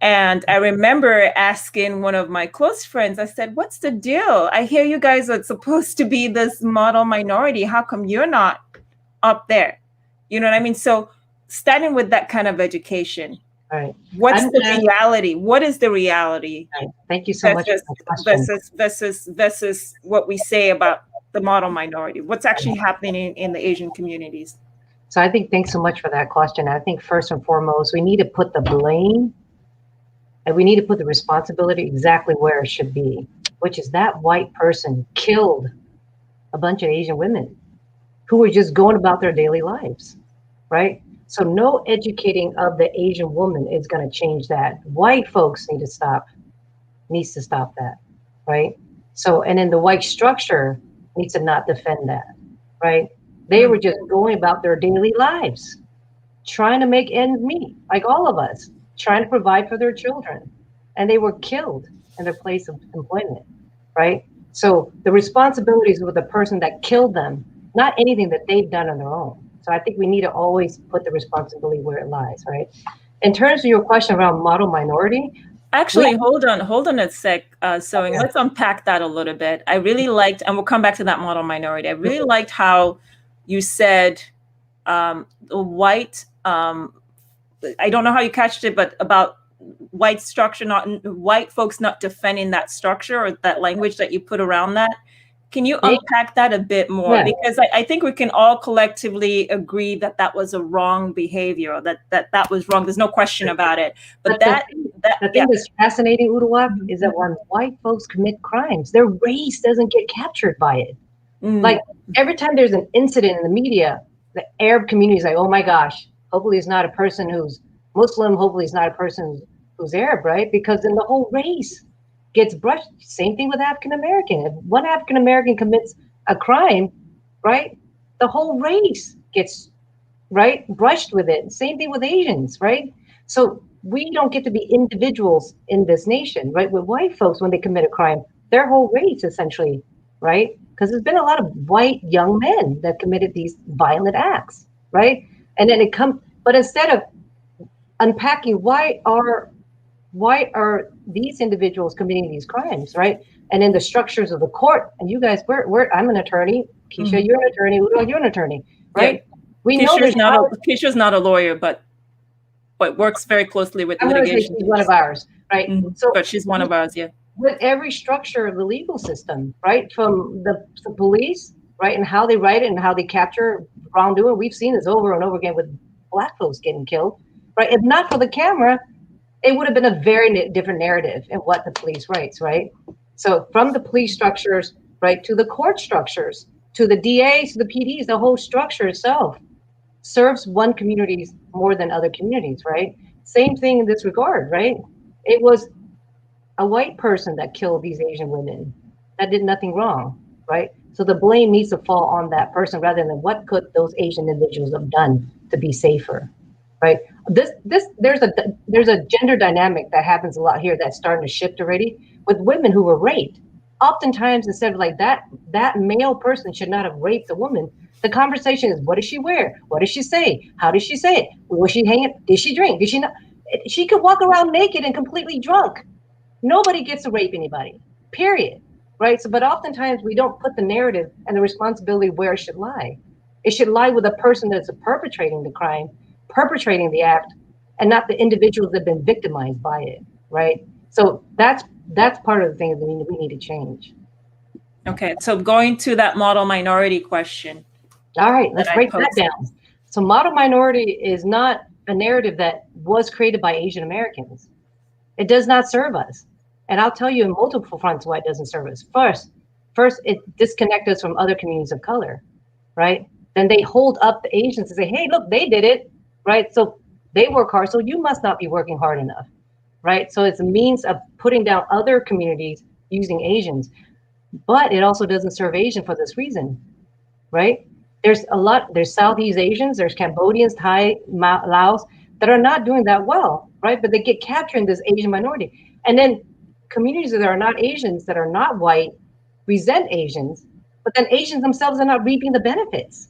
And I remember asking one of my close friends, I said, what's the deal? I hear you guys are supposed to be this model minority. How come you're not up there? You know what I mean? So starting with that kind of education, right. What's the reality? What is the reality? Right. Thank you so much. Versus what we say about the model minority. What's actually happening in the Asian communities? So I think, thanks so much for that question. I think first and foremost, we need to put the blame and we need to put the responsibility exactly where it should be, which is that white person killed a bunch of Asian women who were just going about their daily lives, right? So no educating of the Asian woman is going to change that. White folks needs to stop that, right? So, and then the white structure needs to not defend that, right? They were just going about their daily lives, trying to make ends meet, like all of us, trying to provide for their children. And they were killed in their place of employment, right? So the responsibilities with the person that killed them, not anything that they've done on their own. So I think we need to always put the responsibility where it lies, right? In terms of your question around model minority. Actually, hold on a sec, Sewing. Let's unpack that a little bit. I really liked, and we'll come back to that model minority. I really liked how you said the white, I don't know how you catched it, but about white structure, white folks not defending that structure or that language that you put around that. Can you unpack that a bit more? Yeah. Because I think we can all collectively agree that that was a wrong behavior, that was wrong. There's no question about it. But the thing that's fascinating, Uduak, is that when white folks commit crimes, their race doesn't get captured by it. Like every time there's an incident in the media, the Arab community is like, oh my gosh, hopefully it's not a person who's Muslim, hopefully it's not a person who's Arab, right? Because then the whole race gets brushed. Same thing with African American. If one African American commits a crime, right, the whole race gets brushed with it. Same thing with Asians, right? So we don't get to be individuals in this nation, right? With white folks, when they commit a crime, their whole race essentially, right? Because there's been a lot of white young men that committed these violent acts, right? And then it comes, but instead of unpacking why are these individuals committing these crimes, right? And in the structures of the court, and you guys, I'm an attorney, Keisha, you're an attorney, Uduak, you're an attorney, right? Yeah. We know Keisha's not a lawyer, but works very closely with litigation. She's one of ours, right? So, but she's one of ours, yeah. With every structure of the legal system, right? From the police, right? And how they write it and how they capture wrongdoing. We've seen this over and over again with Black folks getting killed, right? If not for the camera, it would have been a very different narrative in what the police writes, right? So from the police structures, right, to the court structures, to the DAs, to the PDs, the whole structure itself serves one community more than other communities, right? Same thing in this regard, right? It was a white person that killed these Asian women that did nothing wrong, right? So the blame needs to fall on that person rather than what could those Asian individuals have done to be safer, right? There's a gender dynamic that happens a lot here that's starting to shift already with women who were raped. Oftentimes, instead of like that male person should not have raped a woman. The conversation is, what does she wear? What does she say? How does she say it? Was she hanging? Did she drink? Did she not? She could walk around naked and completely drunk. Nobody gets to rape anybody, period. Right? So, but oftentimes we don't put the narrative and the responsibility where it should lie. It should lie with the person that's perpetrating the crime, perpetrating the act, and not the individuals that have been victimized by it. Right? So that's part of the thing that we need to change. Okay, so going to that model minority question. All right, let's break that down. So model minority is not a narrative that was created by Asian Americans. It does not serve us. And I'll tell you in multiple fronts why it doesn't serve us. First, it disconnects us from other communities of color, right? Then they hold up the Asians and say, hey, look, they did it, right? So they work hard, so you must not be working hard enough, right? So it's a means of putting down other communities using Asians. But it also doesn't serve Asian for this reason, right? There's Southeast Asians, there's Cambodians, Thai, Laos that are not doing that well, right? But they get captured in this Asian minority. And then communities that are not Asians, that are not white, resent Asians, but then Asians themselves are not reaping the benefits,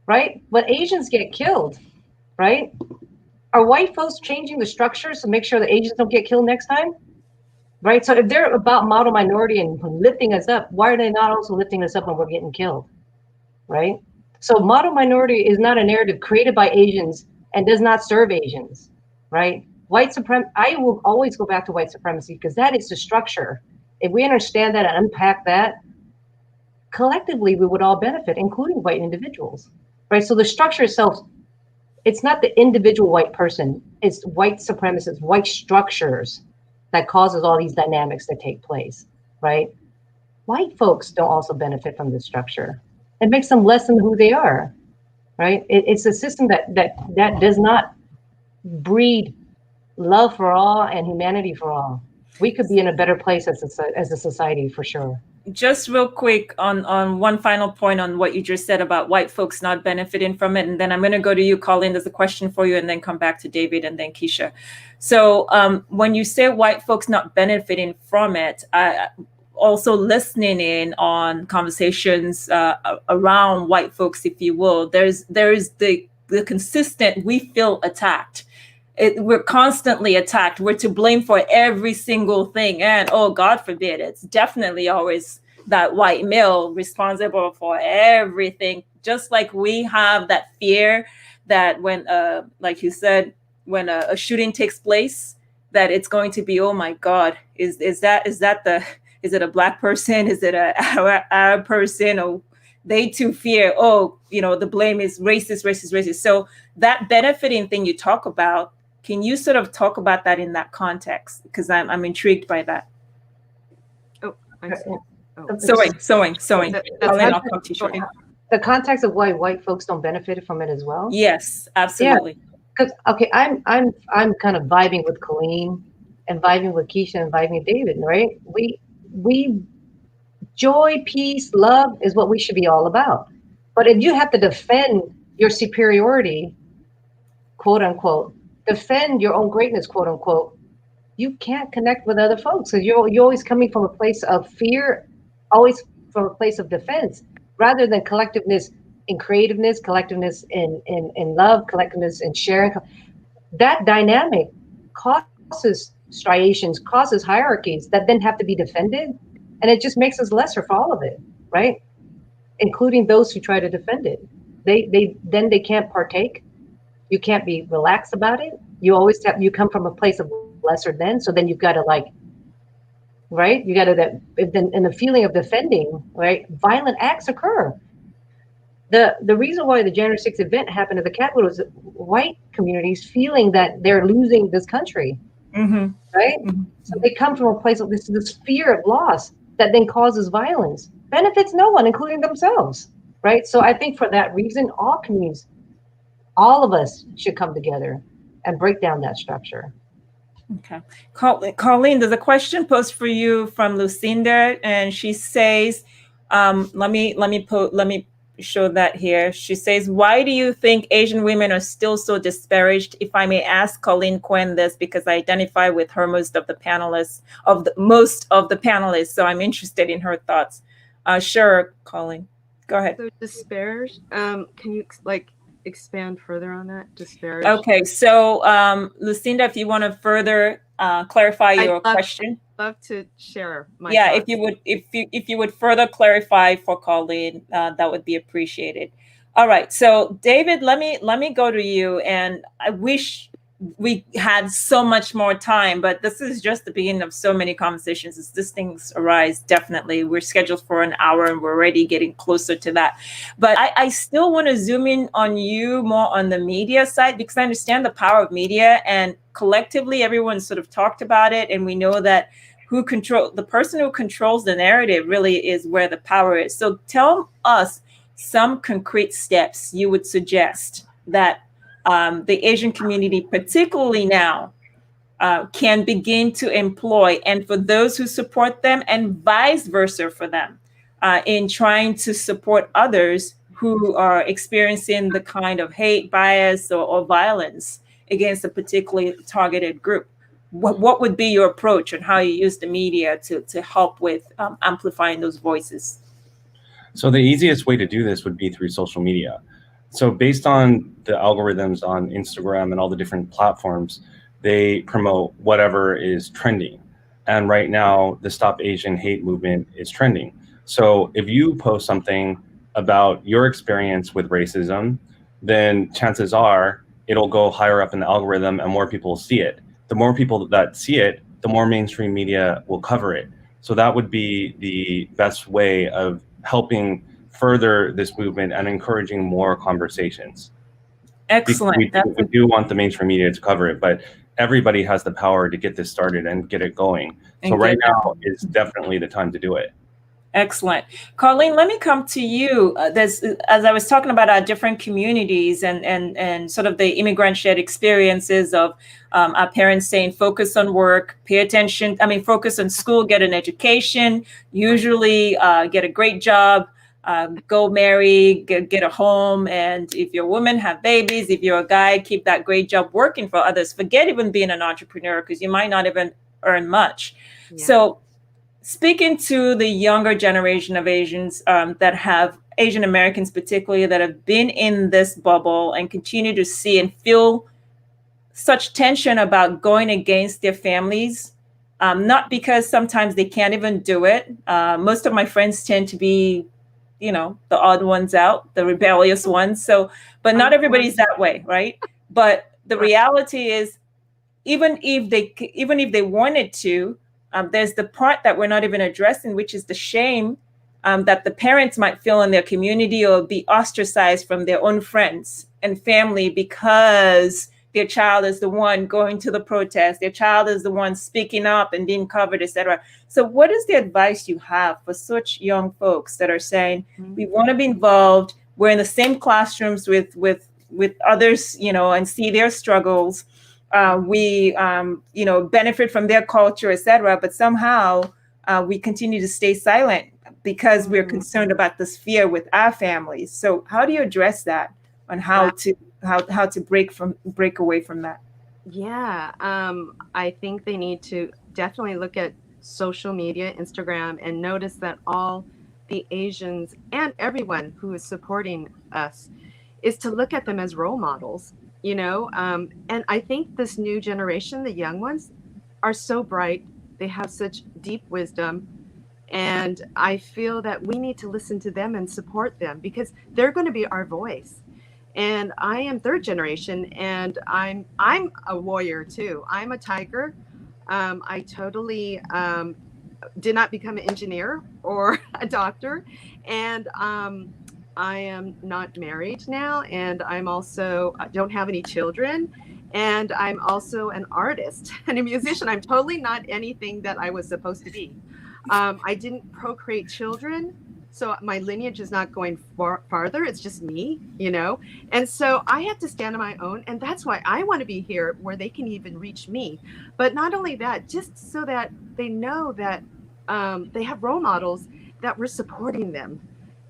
right? But Asians get killed, right? Are white folks changing the structures to make sure that Asians don't get killed next time? Right? So if they're about model minority and lifting us up, why are they not also lifting us up when we're getting killed? Right? So model minority is not a narrative created by Asians and does not serve Asians, right? White supremacy, I will always go back to white supremacy because that is the structure. If we understand that and unpack that, collectively we would all benefit, including white individuals, right? So the structure itself, it's not the individual white person, it's white supremacists, white structures that causes all these dynamics that take place, right? White folks don't also benefit from this structure. It makes them less than who they are, right? It's a system that does not breed love for all and humanity for all. We could be in a better place as a society for sure. Just real quick on one final point on what you just said about white folks not benefiting from it. And then I'm going to go to you, Colleen. There's a question for you and then come back to David and then Keisha. So when you say white folks not benefiting from it, also listening in on conversations around white folks, if you will, there's the consistent, we feel attacked. We're constantly attacked. We're to blame for every single thing. And oh, God forbid, it's definitely always that white male responsible for everything. Just like we have that fear that when, like you said, when a shooting takes place, that it's going to be, oh my God, is it a Black person? Is it a Arab person? Or they too fear, the blame is racist. So that benefiting thing you talk about, can you sort of talk about that in that context? Because I'm intrigued by that. Sewing. Colleen, I'll come to you shortly. The context of why white folks don't benefit from it as well. Yes, absolutely. Because I'm kind of vibing with Colleen and vibing with Keisha and vibing with David, right? We joy, peace, love is what we should be all about. But if you have to defend your superiority, quote unquote, defend your own greatness, quote unquote, you can't connect with other folks because you're always coming from a place of fear, always from a place of defense, rather than collectiveness in creativeness, collectiveness in love, collectiveness in sharing. That dynamic causes striations, causes hierarchies that then have to be defended, and it just makes us lesser for all of it, right? Including those who try to defend it. They can't partake. You can't be relaxed about it. You come from a place of lesser than, so then you've got to right? You got to in the feeling of defending, right? Violent acts occur. The reason why the January 6th event happened at the Capitol is white communities feeling that they're losing this country, right? Mm-hmm. So they come from a place of this fear of loss that then causes violence, benefits no one, including themselves, right? So I think for that reason, all communities, all of us should come together and break down that structure. Okay. Colleen, there's a question posed for you from Lucinda, and she says, let me show that here. She says, why do you think Asian women are still so disparaged? If I may ask Colleen Quen this, because I identify with her most of the panelists. So I'm interested in her thoughts. Sure, Colleen, go ahead. So disparaged. Can you expand further on that? Disparaged. Okay, so Lucinda, if you want to further clarify your question. Love to share my thoughts. If you would further clarify for Colleen, that would be appreciated. All right, so David, let me go to you, and I wish we had so much more time, but this is just the beginning of so many conversations. As these things arise, definitely we're scheduled for an hour and we're already getting closer to that. But I still want to zoom in on you more on the media side, because I understand the power of media, and collectively everyone sort of talked about it, and we know that the person who controls the narrative really is where the power is. So tell us some concrete steps you would suggest that the Asian community, particularly now, can begin to employ, and for those who support them, and vice versa for them, in trying to support others who are experiencing the kind of hate, bias, or violence against a particularly targeted group. What would be your approach on how you use the media to help with amplifying those voices? So the easiest way to do this would be through social media. So based on the algorithms on Instagram and all the different platforms, they promote whatever is trending. And right now, the Stop Asian Hate movement is trending. So if you post something about your experience with racism, then chances are it'll go higher up in the algorithm and more people will see it. The more people that see it, the more mainstream media will cover it. So that would be the best way of helping further this movement and encouraging more conversations. Excellent. We do want the mainstream media to cover it, but everybody has the power to get this started and get it going. So right now is definitely the time to do it. Excellent. Colleen, let me come to you. As I was talking about our different communities and sort of the immigrant shared experiences of our parents saying, focus on work, focus on school, get an education, usually get a great job, go marry, get a home. And if you're a woman, have babies. If you're a guy, keep that great job working for others. Forget even being an entrepreneur, because you might not even earn much. Yeah. So speaking to the younger generation of Asians that have, Asian Americans particularly, that have been in this bubble and continue to see and feel such tension about going against their families, not because sometimes they can't even do it. Most of my friends tend to be, the odd ones out, the rebellious ones. So, but not everybody's that way, right? But the reality is, even if they wanted to, there's the part that we're not even addressing, which is the shame that the parents might feel in their community or be ostracized from their own friends and family because their child is the one going to the protest, their child is the one speaking up and being covered, etc. So what is the advice you have for such young folks that are saying, we want to be involved, we're in the same classrooms with others, and see their struggles, we benefit from their culture, etc., but somehow we continue to stay silent because we're concerned about this fear with our families. So how do you address that, on how to break away from that? Yeah, I think they need to definitely look at social media, Instagram, and notice that all the Asians and everyone who is supporting us is to look at them as role models, and I think this new generation, the young ones, are so bright. They have such deep wisdom. And I feel that we need to listen to them and support them, because they're going to be our voice. And I am third generation, and I'm a warrior too. I'm a tiger. I totally did not become an engineer or a doctor. And I am not married now. And I don't have any children. And I'm also an artist and a musician. I'm totally not anything that I was supposed to be. I didn't procreate children. So my lineage is not going farther. It's just me, you know? And so I have to stand on my own. And that's why I want to be here where they can even reach me. But not only that, just so that they know that they have role models that we're supporting them.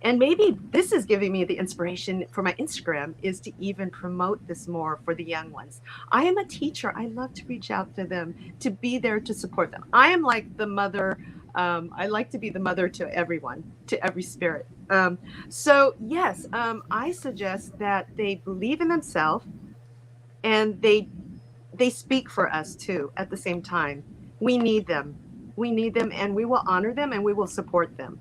And maybe this is giving me the inspiration for my Instagram, is to even promote this more for the young ones. I am a teacher. I love to reach out to them, to be there to support them. I am like the mother. I like to be the mother to everyone, to every spirit. So yes, I suggest that they believe in themselves, and they speak for us too at the same time. We need them. We need them, and we will honor them, and we will support them.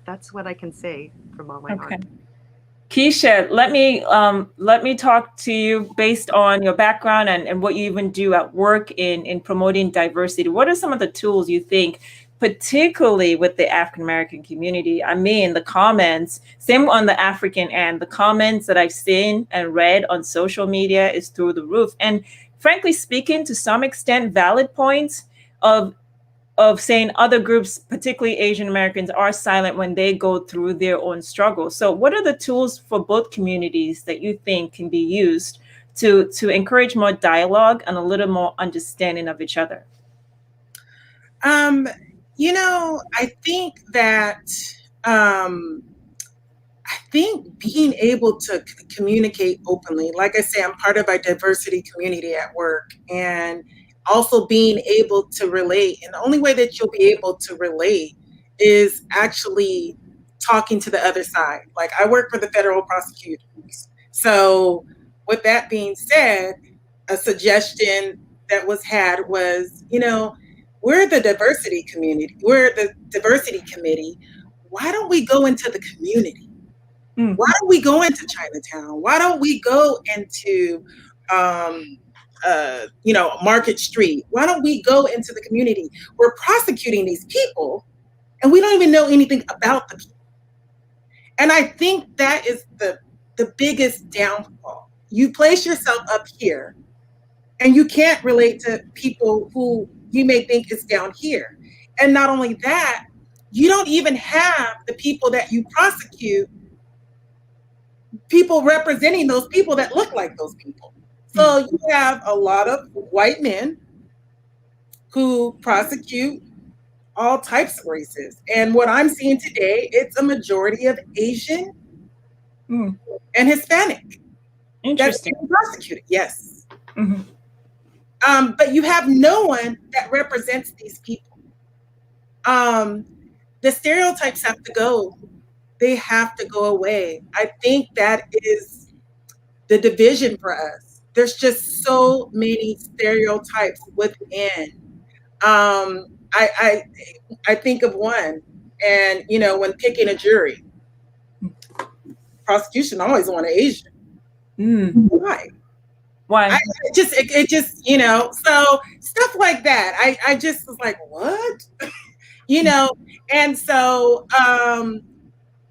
That's what I can say from all my heart. Keisha, let me talk to you based on your background and what you even do at work in promoting diversity. What are some of the tools you think, particularly with the African American community? I mean, the comments, same on the African end, the comments that I've seen and read on social media is through the roof. And frankly speaking, to some extent, valid points of saying other groups, particularly Asian Americans, are silent when they go through their own struggles. So what are the tools for both communities that you think can be used to encourage more dialogue and a little more understanding of each other? You know, I think that being able to communicate openly, like I say, I'm part of our diversity community at work, and also being able to relate. And the only way that you'll be able to relate is actually talking to the other side. Like, I work for the federal prosecutors. So with that being said, a suggestion that was had was, you know, we're the diversity community. We're the diversity committee. Why don't we go into the community? Why don't we go into Chinatown? Why don't we go into, Market Street? Why don't we go into the community? We're prosecuting these people, and we don't even know anything about the people. And I think that is the biggest downfall. You place yourself up here, and you can't relate to people who you may think is down here. And not only that, you don't even have the people that you prosecute, people representing those people that look like those people. So you have a lot of white men who prosecute all types of races. And what I'm seeing today, it's a majority of Asian and Hispanic. Interesting. That's being prosecuted, yes. But you have no one that represents these people. The stereotypes have to go. They have to go away. I think that is the division for us. There's just so many stereotypes within. I think of one, and you know, when picking a jury, prosecution always want an Asian. Why? It just, you know, so stuff like that. I just was like, what? You know, and so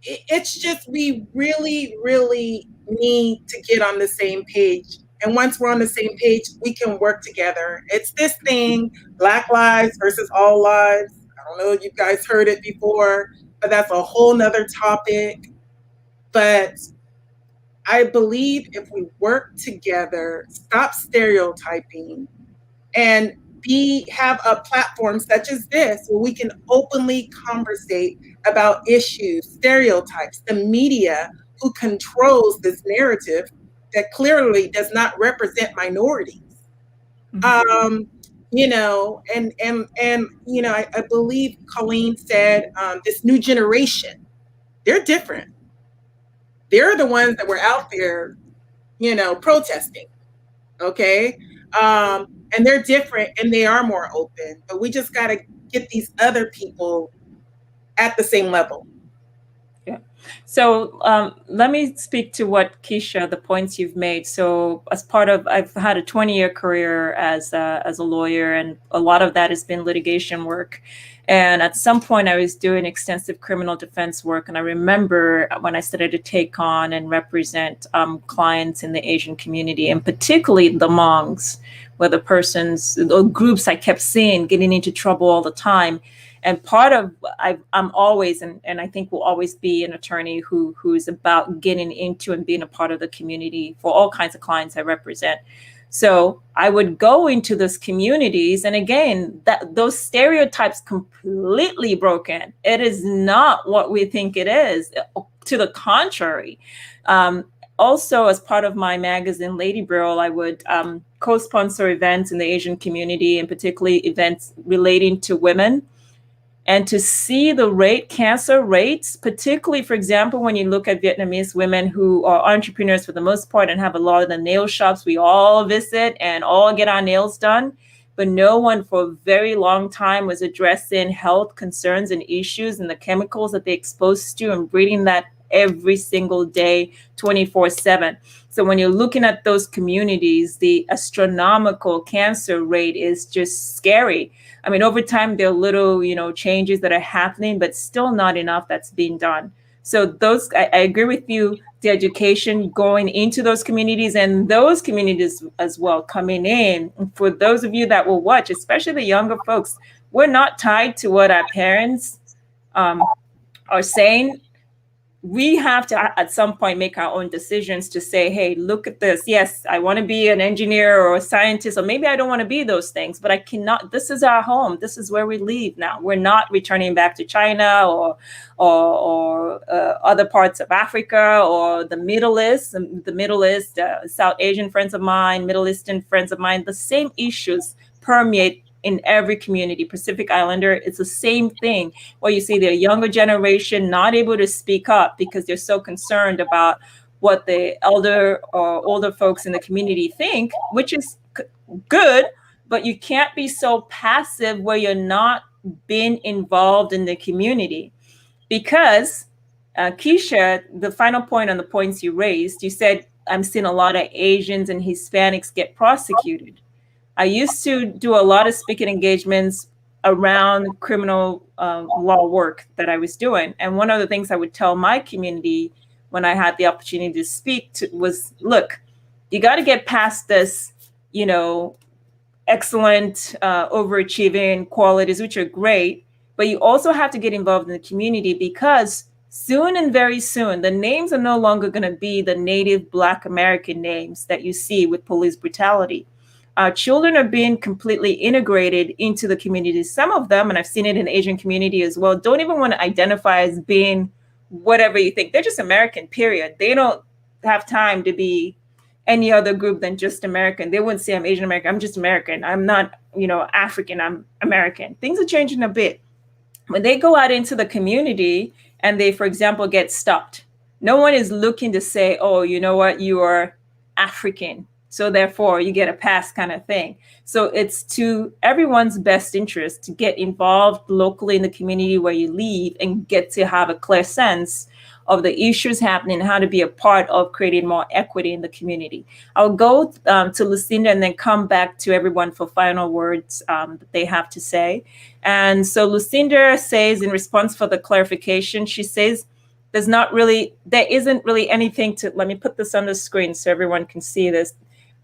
it's just, we really, really need to get on the same page. And once we're on the same page, we can work together. It's this thing, Black lives versus all lives. I don't know if you guys heard it before, but that's a whole nother topic. But I believe if we work together, stop stereotyping, and have a platform such as this where we can openly conversate about issues, stereotypes, the media who controls this narrative that clearly does not represent minorities. You know, and you know, I believe Colleen said this new generation, they're different. They're the ones that were out there, you know, protesting. Okay. And they're different, and they are more open, but we just got to get these other people at the same level. Yeah. So let me speak to what Keisha, the points you've made. So as part of, I've had a 20-year career as a lawyer, and a lot of that has been litigation work. And at some point I was doing extensive criminal defense work. And I remember when I started to take on and represent clients in the Asian community, and particularly the Hmongs, where the groups I kept seeing getting into trouble all the time. And part of I'm always, and I think will always be an attorney who's about getting into and being a part of the community for all kinds of clients I represent. So I would go into those communities, and again, those stereotypes completely broken. It is not what we think it is. To the contrary. Also, as part of my magazine, Lady Brill, I would co-sponsor events in the Asian community, and particularly events relating to women. And to see the cancer rates, particularly, for example, when you look at Vietnamese women who are entrepreneurs for the most part and have a lot of the nail shops we all visit and all get our nails done, but no one for a very long time was addressing health concerns and issues and the chemicals that they're exposed to and breathing that every single day, 24/7. So when you're looking at those communities, the astronomical cancer rate is just scary. I mean, over time, there are little, changes that are happening, but still not enough that's being done. So I agree with you, the education going into those communities and those communities as well coming in. For those of you that will watch, especially the younger folks, we're not tied to what our parents are saying. We have to, at some point, make our own decisions to say, hey, look at this. Yes, I want to be an engineer or a scientist, or maybe I don't want to be those things, but I cannot. This is our home. This is where we live now. We're not returning back to China or other parts of Africa or the Middle East, South Asian friends of mine, Middle Eastern friends of mine. The same issues permeate in every community. Pacific Islander, it's the same thing, where you see the younger generation not able to speak up because they're so concerned about what the elder or older folks in the community think, which is good, but you can't be so passive where you're not being involved in the community. Because, Keisha, the final point on the points you raised, you said, I'm seeing a lot of Asians and Hispanics get prosecuted. I used to do a lot of speaking engagements around criminal law work that I was doing. And one of the things I would tell my community when I had the opportunity to speak was, look, you got to get past this, excellent, overachieving qualities, which are great, but you also have to get involved in the community, because soon and very soon, the names are no longer going to be the native Black American names that you see with police brutality. Our children are being completely integrated into the community. Some of them, and I've seen it in the Asian community as well, don't even want to identify as being whatever you think. They're just American, period. They don't have time to be any other group than just American. They wouldn't say I'm Asian American. I'm just American. I'm not, African. I'm American. Things are changing a bit. When they go out into the community and they, for example, get stopped, no one is looking to say, oh, you know what, you are African, so therefore you get a pass, kind of thing. So it's to everyone's best interest to get involved locally in the community where you live and get to have a clear sense of the issues happening and how to be a part of creating more equity in the community. I'll go to Lucinda and then come back to everyone for final words that they have to say. And so Lucinda says, in response for the clarification, she says, there isn't really anything to, let me put this on the screen so everyone can see this.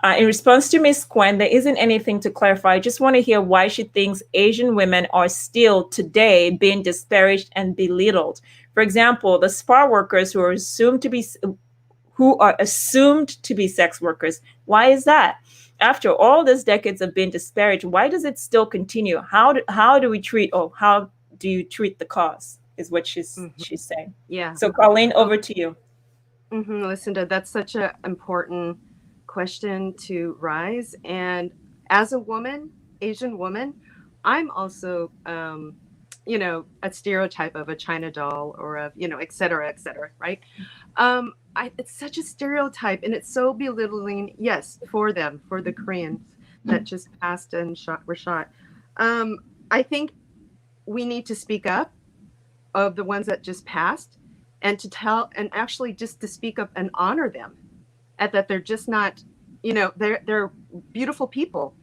In response to Ms. Quen, there isn't anything to clarify. I just want to hear why she thinks Asian women are still today being disparaged and belittled. For example, the spa workers who are assumed to be sex workers. Why is that? After all these decades of being disparaged, why does it still continue? How do you treat the cause? Is what she's saying. Yeah. So Colleen, over to you. Lucinda, that's such an important question to rise. And as a woman, Asian woman, I'm also, a stereotype of a China doll or of, et cetera, right? It's such a stereotype, and it's so belittling, yes, for them, for the Koreans that just passed and were shot. I think we need to speak up of the ones that just passed, and to tell, and actually just to speak up and honor them, at that they're just not, they're beautiful people.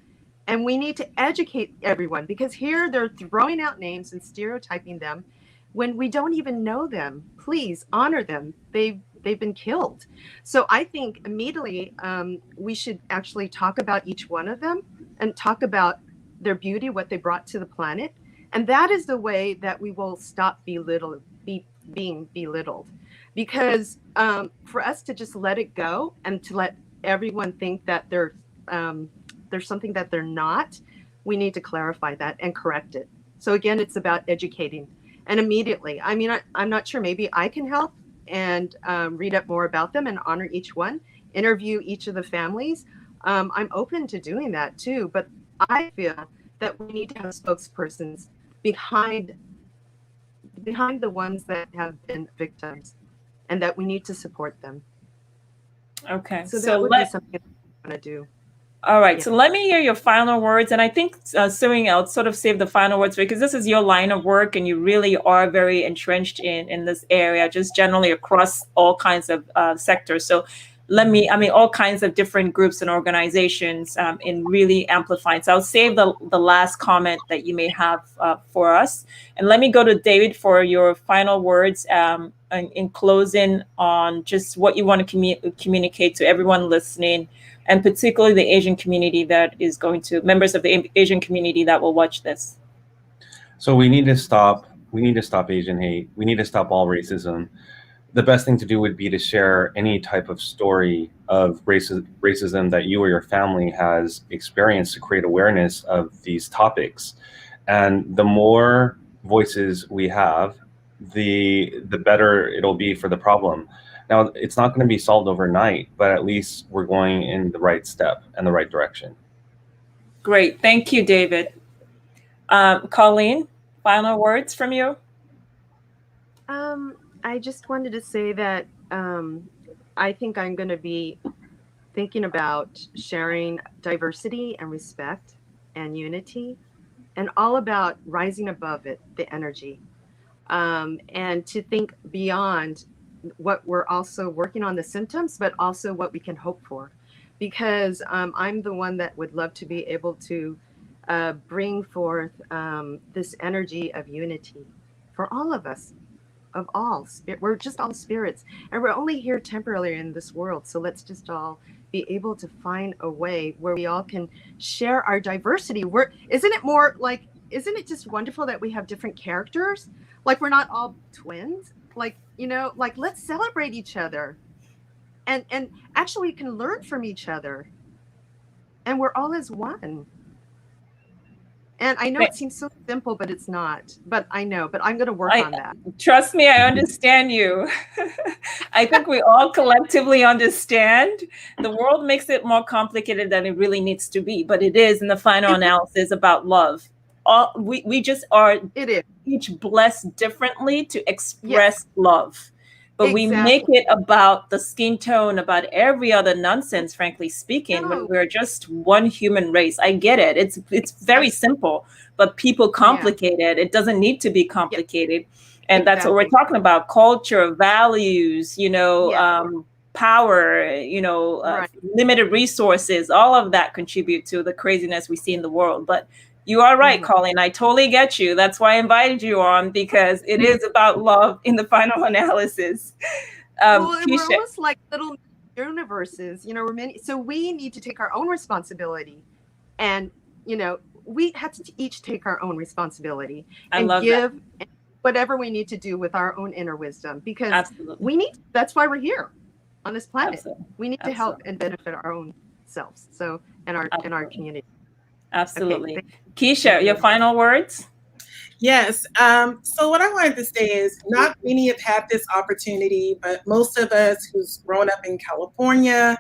And we need to educate everyone, because here they're throwing out names and stereotyping them when we don't even know them. Please honor them. They've been killed. So I think immediately we should actually talk about each one of them and talk about their beauty, what they brought to the planet, And that is the way that we will stop being belittled. Because for us to just let it go and to let everyone think that there's something that they're not, we need to clarify that and correct it. So again, it's about educating. And immediately, I mean, I'm not sure, maybe I can help and read up more about them and honor each one, interview each of the families. I'm open to doing that too, but I feel that we need to have spokespersons behind the ones that have been victims, and that we need to support them. Okay, so that would be something I'm going to do. All right, so let me hear your final words. And I think, Suing, I'll sort of save the final words because this is your line of work and you really are very entrenched in this area, just generally across all kinds of sectors. So all kinds of different groups and organizations in really amplifying. So I'll save the last comment that you may have for us. And let me go to David for your final words in closing on just what you want to communicate to everyone listening, and particularly the Asian community members of the Asian community that will watch this. So we need to stop Asian hate. We need to stop all racism. The best thing to do would be to share any type of story of racism that you or your family has experienced to create awareness of these topics. And the more voices we have, the better it'll be for the problem. Now, it's not going to be solved overnight, but at least we're going in the right step and the right direction. Great. Thank you, David. Colleen, final words from you? I just wanted to say that I think I'm going to be thinking about sharing diversity and respect and unity, and all about rising above it, the energy, and to think beyond what we're also working on, the symptoms, but also what we can hope for. Because I'm the one that would love to be able to bring forth this energy of unity for all of us. We're just all spirits, and we're only here temporarily in this world. So let's just all be able to find a way where we all can share our diversity. Isn't it just wonderful that we have different characters? Like, we're not all twins. Let's celebrate each other, and actually we can learn from each other, and we're all as one. And I know it seems so simple, but it's not. But I'm going to work on that. Trust me, I understand you. I think we all collectively understand. The world makes it more complicated than it really needs to be, but it is, in the final analysis, about love. We just are each blessed differently to express love. But we make it about the skin tone, about every other nonsense, frankly speaking, when we're just one human race. I get it. It's very simple, but people complicate it. It doesn't need to be complicated. And that's what we're talking about. Culture, values, power, limited resources, all of that contribute to the craziness we see in the world. But you are right, Colleen. I totally get you. That's why I invited you on, because it is about love in the final analysis. We're almost like little universes, we're many. So we need to take our own responsibility, and we have to each take our own responsibility and give whatever we need to do with our own inner wisdom, because that's why we're here on this planet. We need to help and benefit our own selves. So in our community. Absolutely. Okay. Keisha, your final words? Yes. So what I wanted to say is, not many have had this opportunity, but most of us who's grown up in California,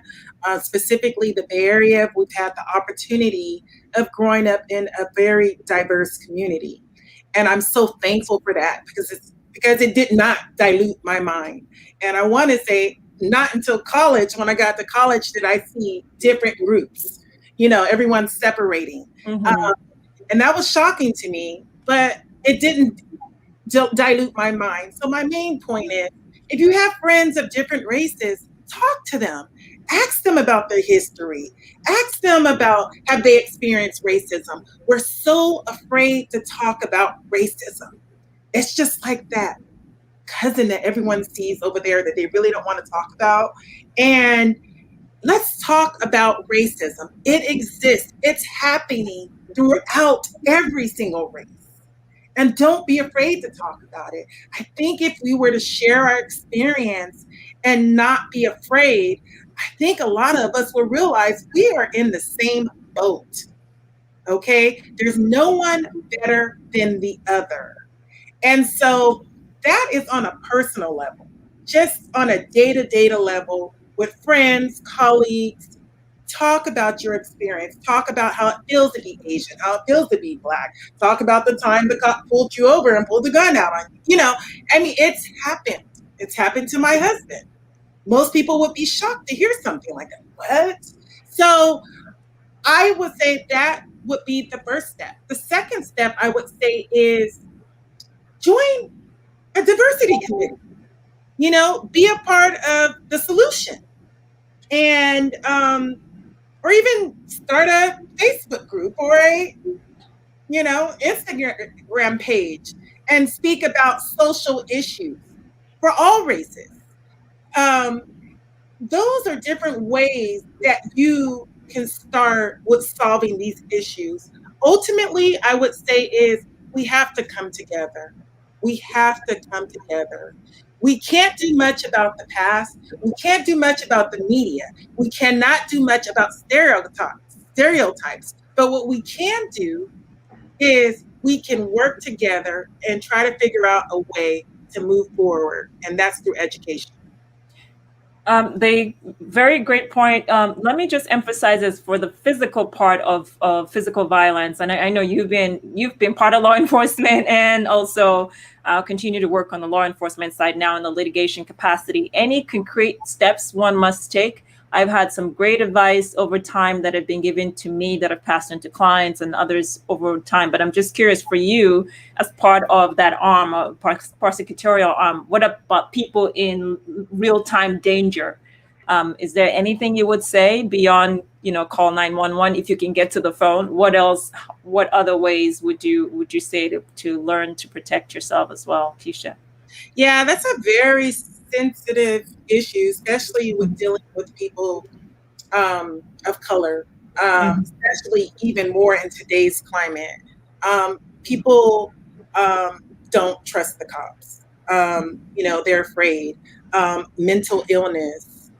specifically the Bay Area, we've had the opportunity of growing up in a very diverse community. And I'm so thankful for that, because it did not dilute my mind. And I want to say, not until college, when I got to college, did I see different groups. Everyone's separating. And that was shocking to me, but it didn't dilute my mind. So my main point is, if you have friends of different races, talk to them. Ask them about their history. Ask them about, have they experienced racism? We're so afraid to talk about racism. It's just like that cousin that everyone sees over there that they really don't want to talk about. And let's talk about racism. It exists. It's happening throughout every single race. And don't be afraid to talk about it. I think if we were to share our experience and not be afraid, I think a lot of us will realize we are in the same boat. Okay? There's no one better than the other. And so that is on a personal level, just on a day-to-day level with friends, colleagues. Talk about your experience. Talk about how it feels to be Asian, how it feels to be Black. Talk about the time the cop pulled you over and pulled the gun out on you. You know, I mean, it's happened. It's happened to my husband. Most people would be shocked to hear something like that. What? So I would say that would be the first step. The second step I would say is join a diversity committee. You know, be a part of the solution. And or even start a Facebook group or a, you know, Instagram page and speak about social issues for all races. Those are different ways that you can start with solving these issues. Ultimately, I would say is we have to come together. We have to come together. We can't do much about the past. We can't do much about the media. We cannot do much about stereotypes. But what we can do is we can work together and try to figure out a way to move forward. And that's through education. Very great point. Let me just emphasize this for the physical part of physical violence. And I know you've been part of law enforcement and also continue to work on the law enforcement side now in the litigation capacity. Any concrete steps one must take? I've had some great advice over time that have been given to me that I've passed on to clients and others over time. But I'm just curious for you, as part of that arm, prosecutorial arm, what about people in real-time danger? Is there anything you would say beyond, you know, call 911 if you can get to the phone? What else? What other ways would you say to learn to protect yourself as well, Keisha? Yeah, that's a very sensitive issue, especially with dealing with people of color, especially even more in today's climate. People don't trust the cops. You know, they're afraid. Mental illness,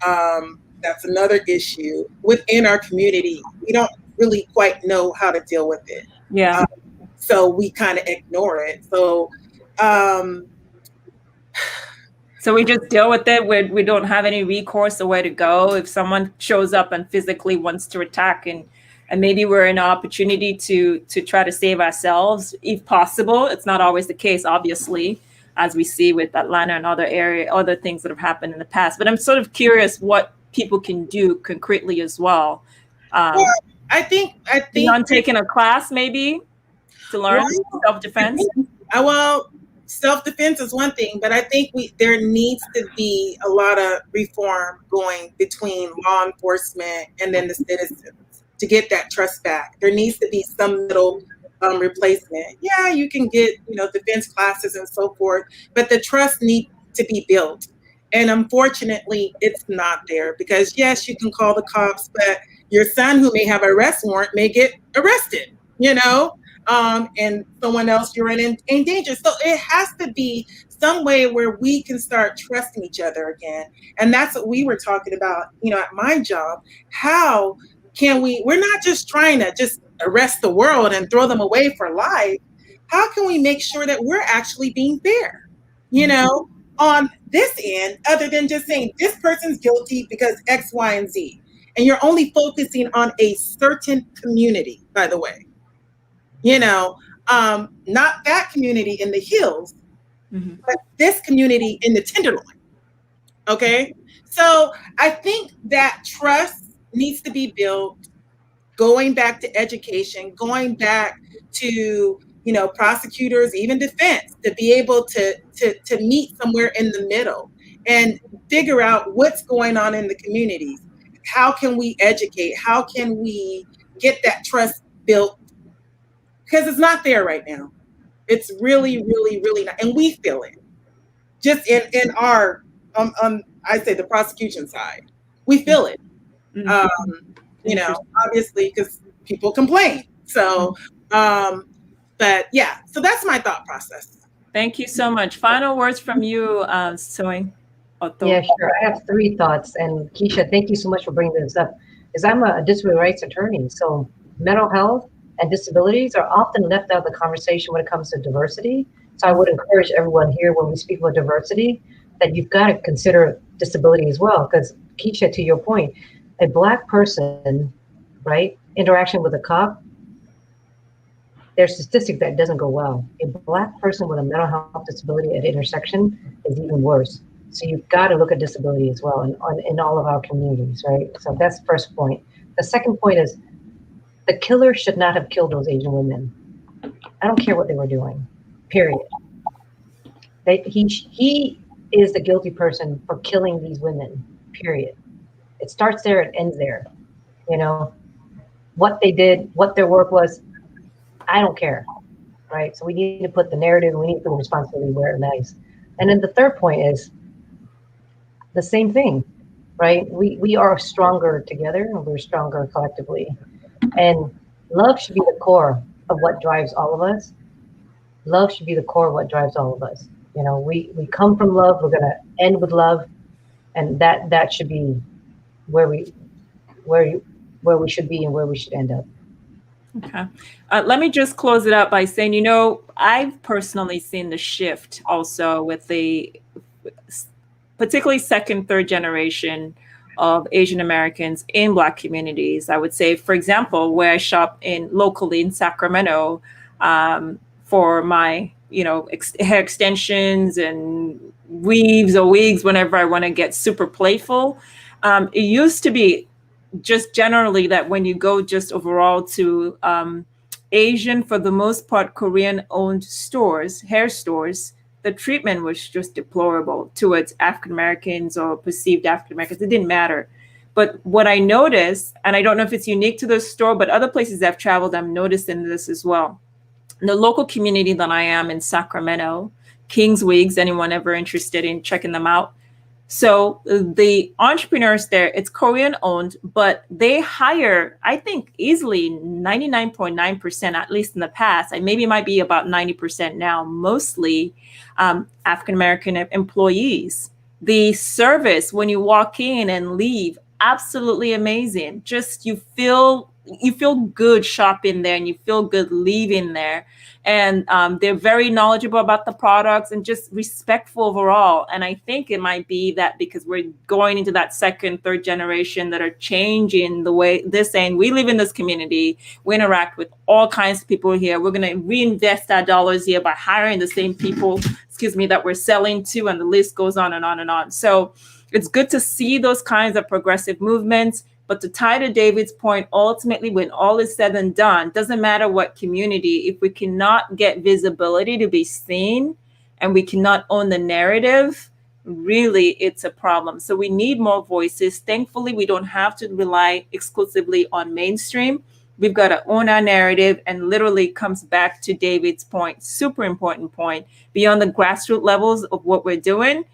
that's another issue within our community. We don't really quite know how to deal with it. Yeah. So we kind of ignore it. So we just deal with it. We don't have any recourse or where to go. If someone shows up and physically wants to attack, and maybe we're in an opportunity to try to save ourselves, if possible. It's not always the case, obviously, as we see with Atlanta and other things that have happened in the past. But I'm sort of curious what people can do concretely as well. Well, I think beyond taking a class, maybe to learn self-defense. Well, self-defense is one thing, but I think there needs to be a lot of reform going between law enforcement and then the citizens to get that trust back. There needs to be some middle replacement. Yeah, you can get, you know, defense classes and so forth, but the trust needs to be built. And unfortunately, it's not there because yes, you can call the cops, but your son who may have an arrest warrant may get arrested, you know? And someone else you're in danger. So it has to be some way where we can start trusting each other again. And that's what we were talking about, you know, at my job. How can we're not just trying to just arrest the world and throw them away for life. How can we make sure that we're actually being fair, you know, on this end, other than just saying this person's guilty because X, Y, and Z. And you're only focusing on a certain community, by the way. You know, not that community in the hills, but this community in the Tenderloin. Okay. So I think that trust needs to be built, going back to education, going back to, you know, prosecutors, even defense, to be able to meet somewhere in the middle and figure out what's going on in the communities. How can we educate? How can we get that trust built? Because it's not there right now. It's really, really, really not. And we feel it. Just in our, I say the prosecution side, we feel it. You know, obviously, because people complain. So But yeah, so that's my thought process. Thank you so much. Final words from you, Soy. Yeah, sure. I have 3 thoughts. And Keisha, thank you so much for bringing this up. Because I'm a disability rights attorney. So mental health and disabilities are often left out of the conversation when it comes to diversity. So I would encourage everyone here when we speak about diversity that you've got to consider disability as well. Because Keisha, to your point, a Black person, right, interaction with a cop, there's statistics that doesn't go well. A Black person with a mental health disability at intersection is even worse. So you've got to look at disability as well in all of our communities, right? So that's the first point. The second point is the killer should not have killed those Asian women. I don't care what they were doing, period. He is the guilty person for killing these women, period. It starts there, it ends there. You know, what they did, what their work was, I don't care, right? So we need to put the narrative, we need to put the responsibility where it lies. And then the third point is the same thing, right? We are stronger together and we're stronger collectively. And love should be the core of what drives all of us. Love should be the core of what drives all of us. You know, we come from love, we're gonna end with love, and that should be where we should be and where we should end up. Okay. Let me just close it up by saying, you know, I've personally seen the shift also with the particularly second, third generation of Asian Americans in Black communities. I would say, for example, where I shop locally in Sacramento for my, you know, hair extensions and weaves or wigs whenever I want to get super playful. It used to be just generally that when you go just overall to Asian, for the most part, Korean-owned stores, hair stores, the treatment was just deplorable towards African Americans or perceived African Americans. It didn't matter. But what I noticed, and I don't know if it's unique to the store, but other places I've traveled, I'm noticing this as well. In the local community that I am in Sacramento, King's Wigs, anyone ever interested in checking them out? So the entrepreneurs there, it's Korean owned, but they hire, I think, easily 99.9%, at least in the past. And maybe it might be about 90% now, mostly African-American employees. The service when you walk in and leave, absolutely amazing. Just you feel good shopping there and you feel good leaving there. And they're very knowledgeable about the products and just respectful overall. And I think it might be that because we're going into that second, third generation that are changing the way they're saying, we live in this community, we interact with all kinds of people here. We're going to reinvest our dollars here by hiring the same people, that we're selling to, and the list goes on and on and on. So it's good to see those kinds of progressive movements. But to tie to David's point, ultimately, when all is said and done, doesn't matter what community, if we cannot get visibility to be seen and we cannot own the narrative, really, it's a problem. So we need more voices. Thankfully, we don't have to rely exclusively on mainstream. We've got to own our narrative, and literally comes back to David's point, super important point, beyond the grassroots levels of what we're doing.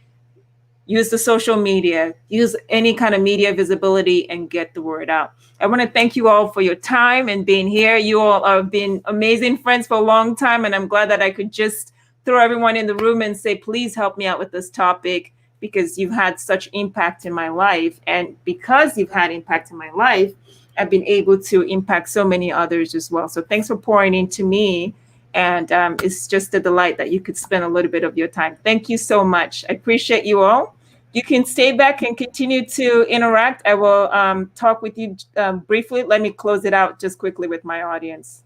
Use the social media, use any kind of media visibility, and get the word out. I want to thank you all for your time and being here. You all have been amazing friends for a long time, and I'm glad that I could just throw everyone in the room and say, please help me out with this topic, because you've had such impact in my life. And because you've had impact in my life, I've been able to impact so many others as well. So thanks for pouring into me. And it's just a delight that you could spend a little bit of your time. Thank you so much. I appreciate you all. You can stay back and continue to interact. I will talk with you briefly. Let me close it out just quickly with my audience.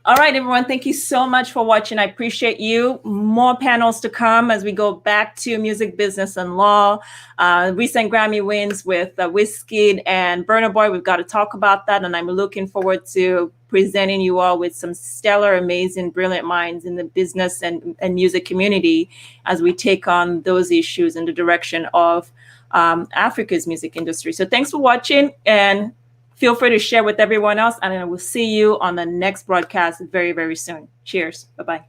All right, everyone. Thank you so much for watching. I appreciate you. More panels to come as we go back to music, business, and law. Recent Grammy wins with Wizkid and Burna Boy. We've got to talk about that. And I'm looking forward to presenting you all with some stellar, amazing, brilliant minds in the business and music community as we take on those issues in the direction of Africa's music industry. So thanks for watching, and feel free to share with everyone else, and I will see you on the next broadcast very, very soon. Cheers. Bye-bye.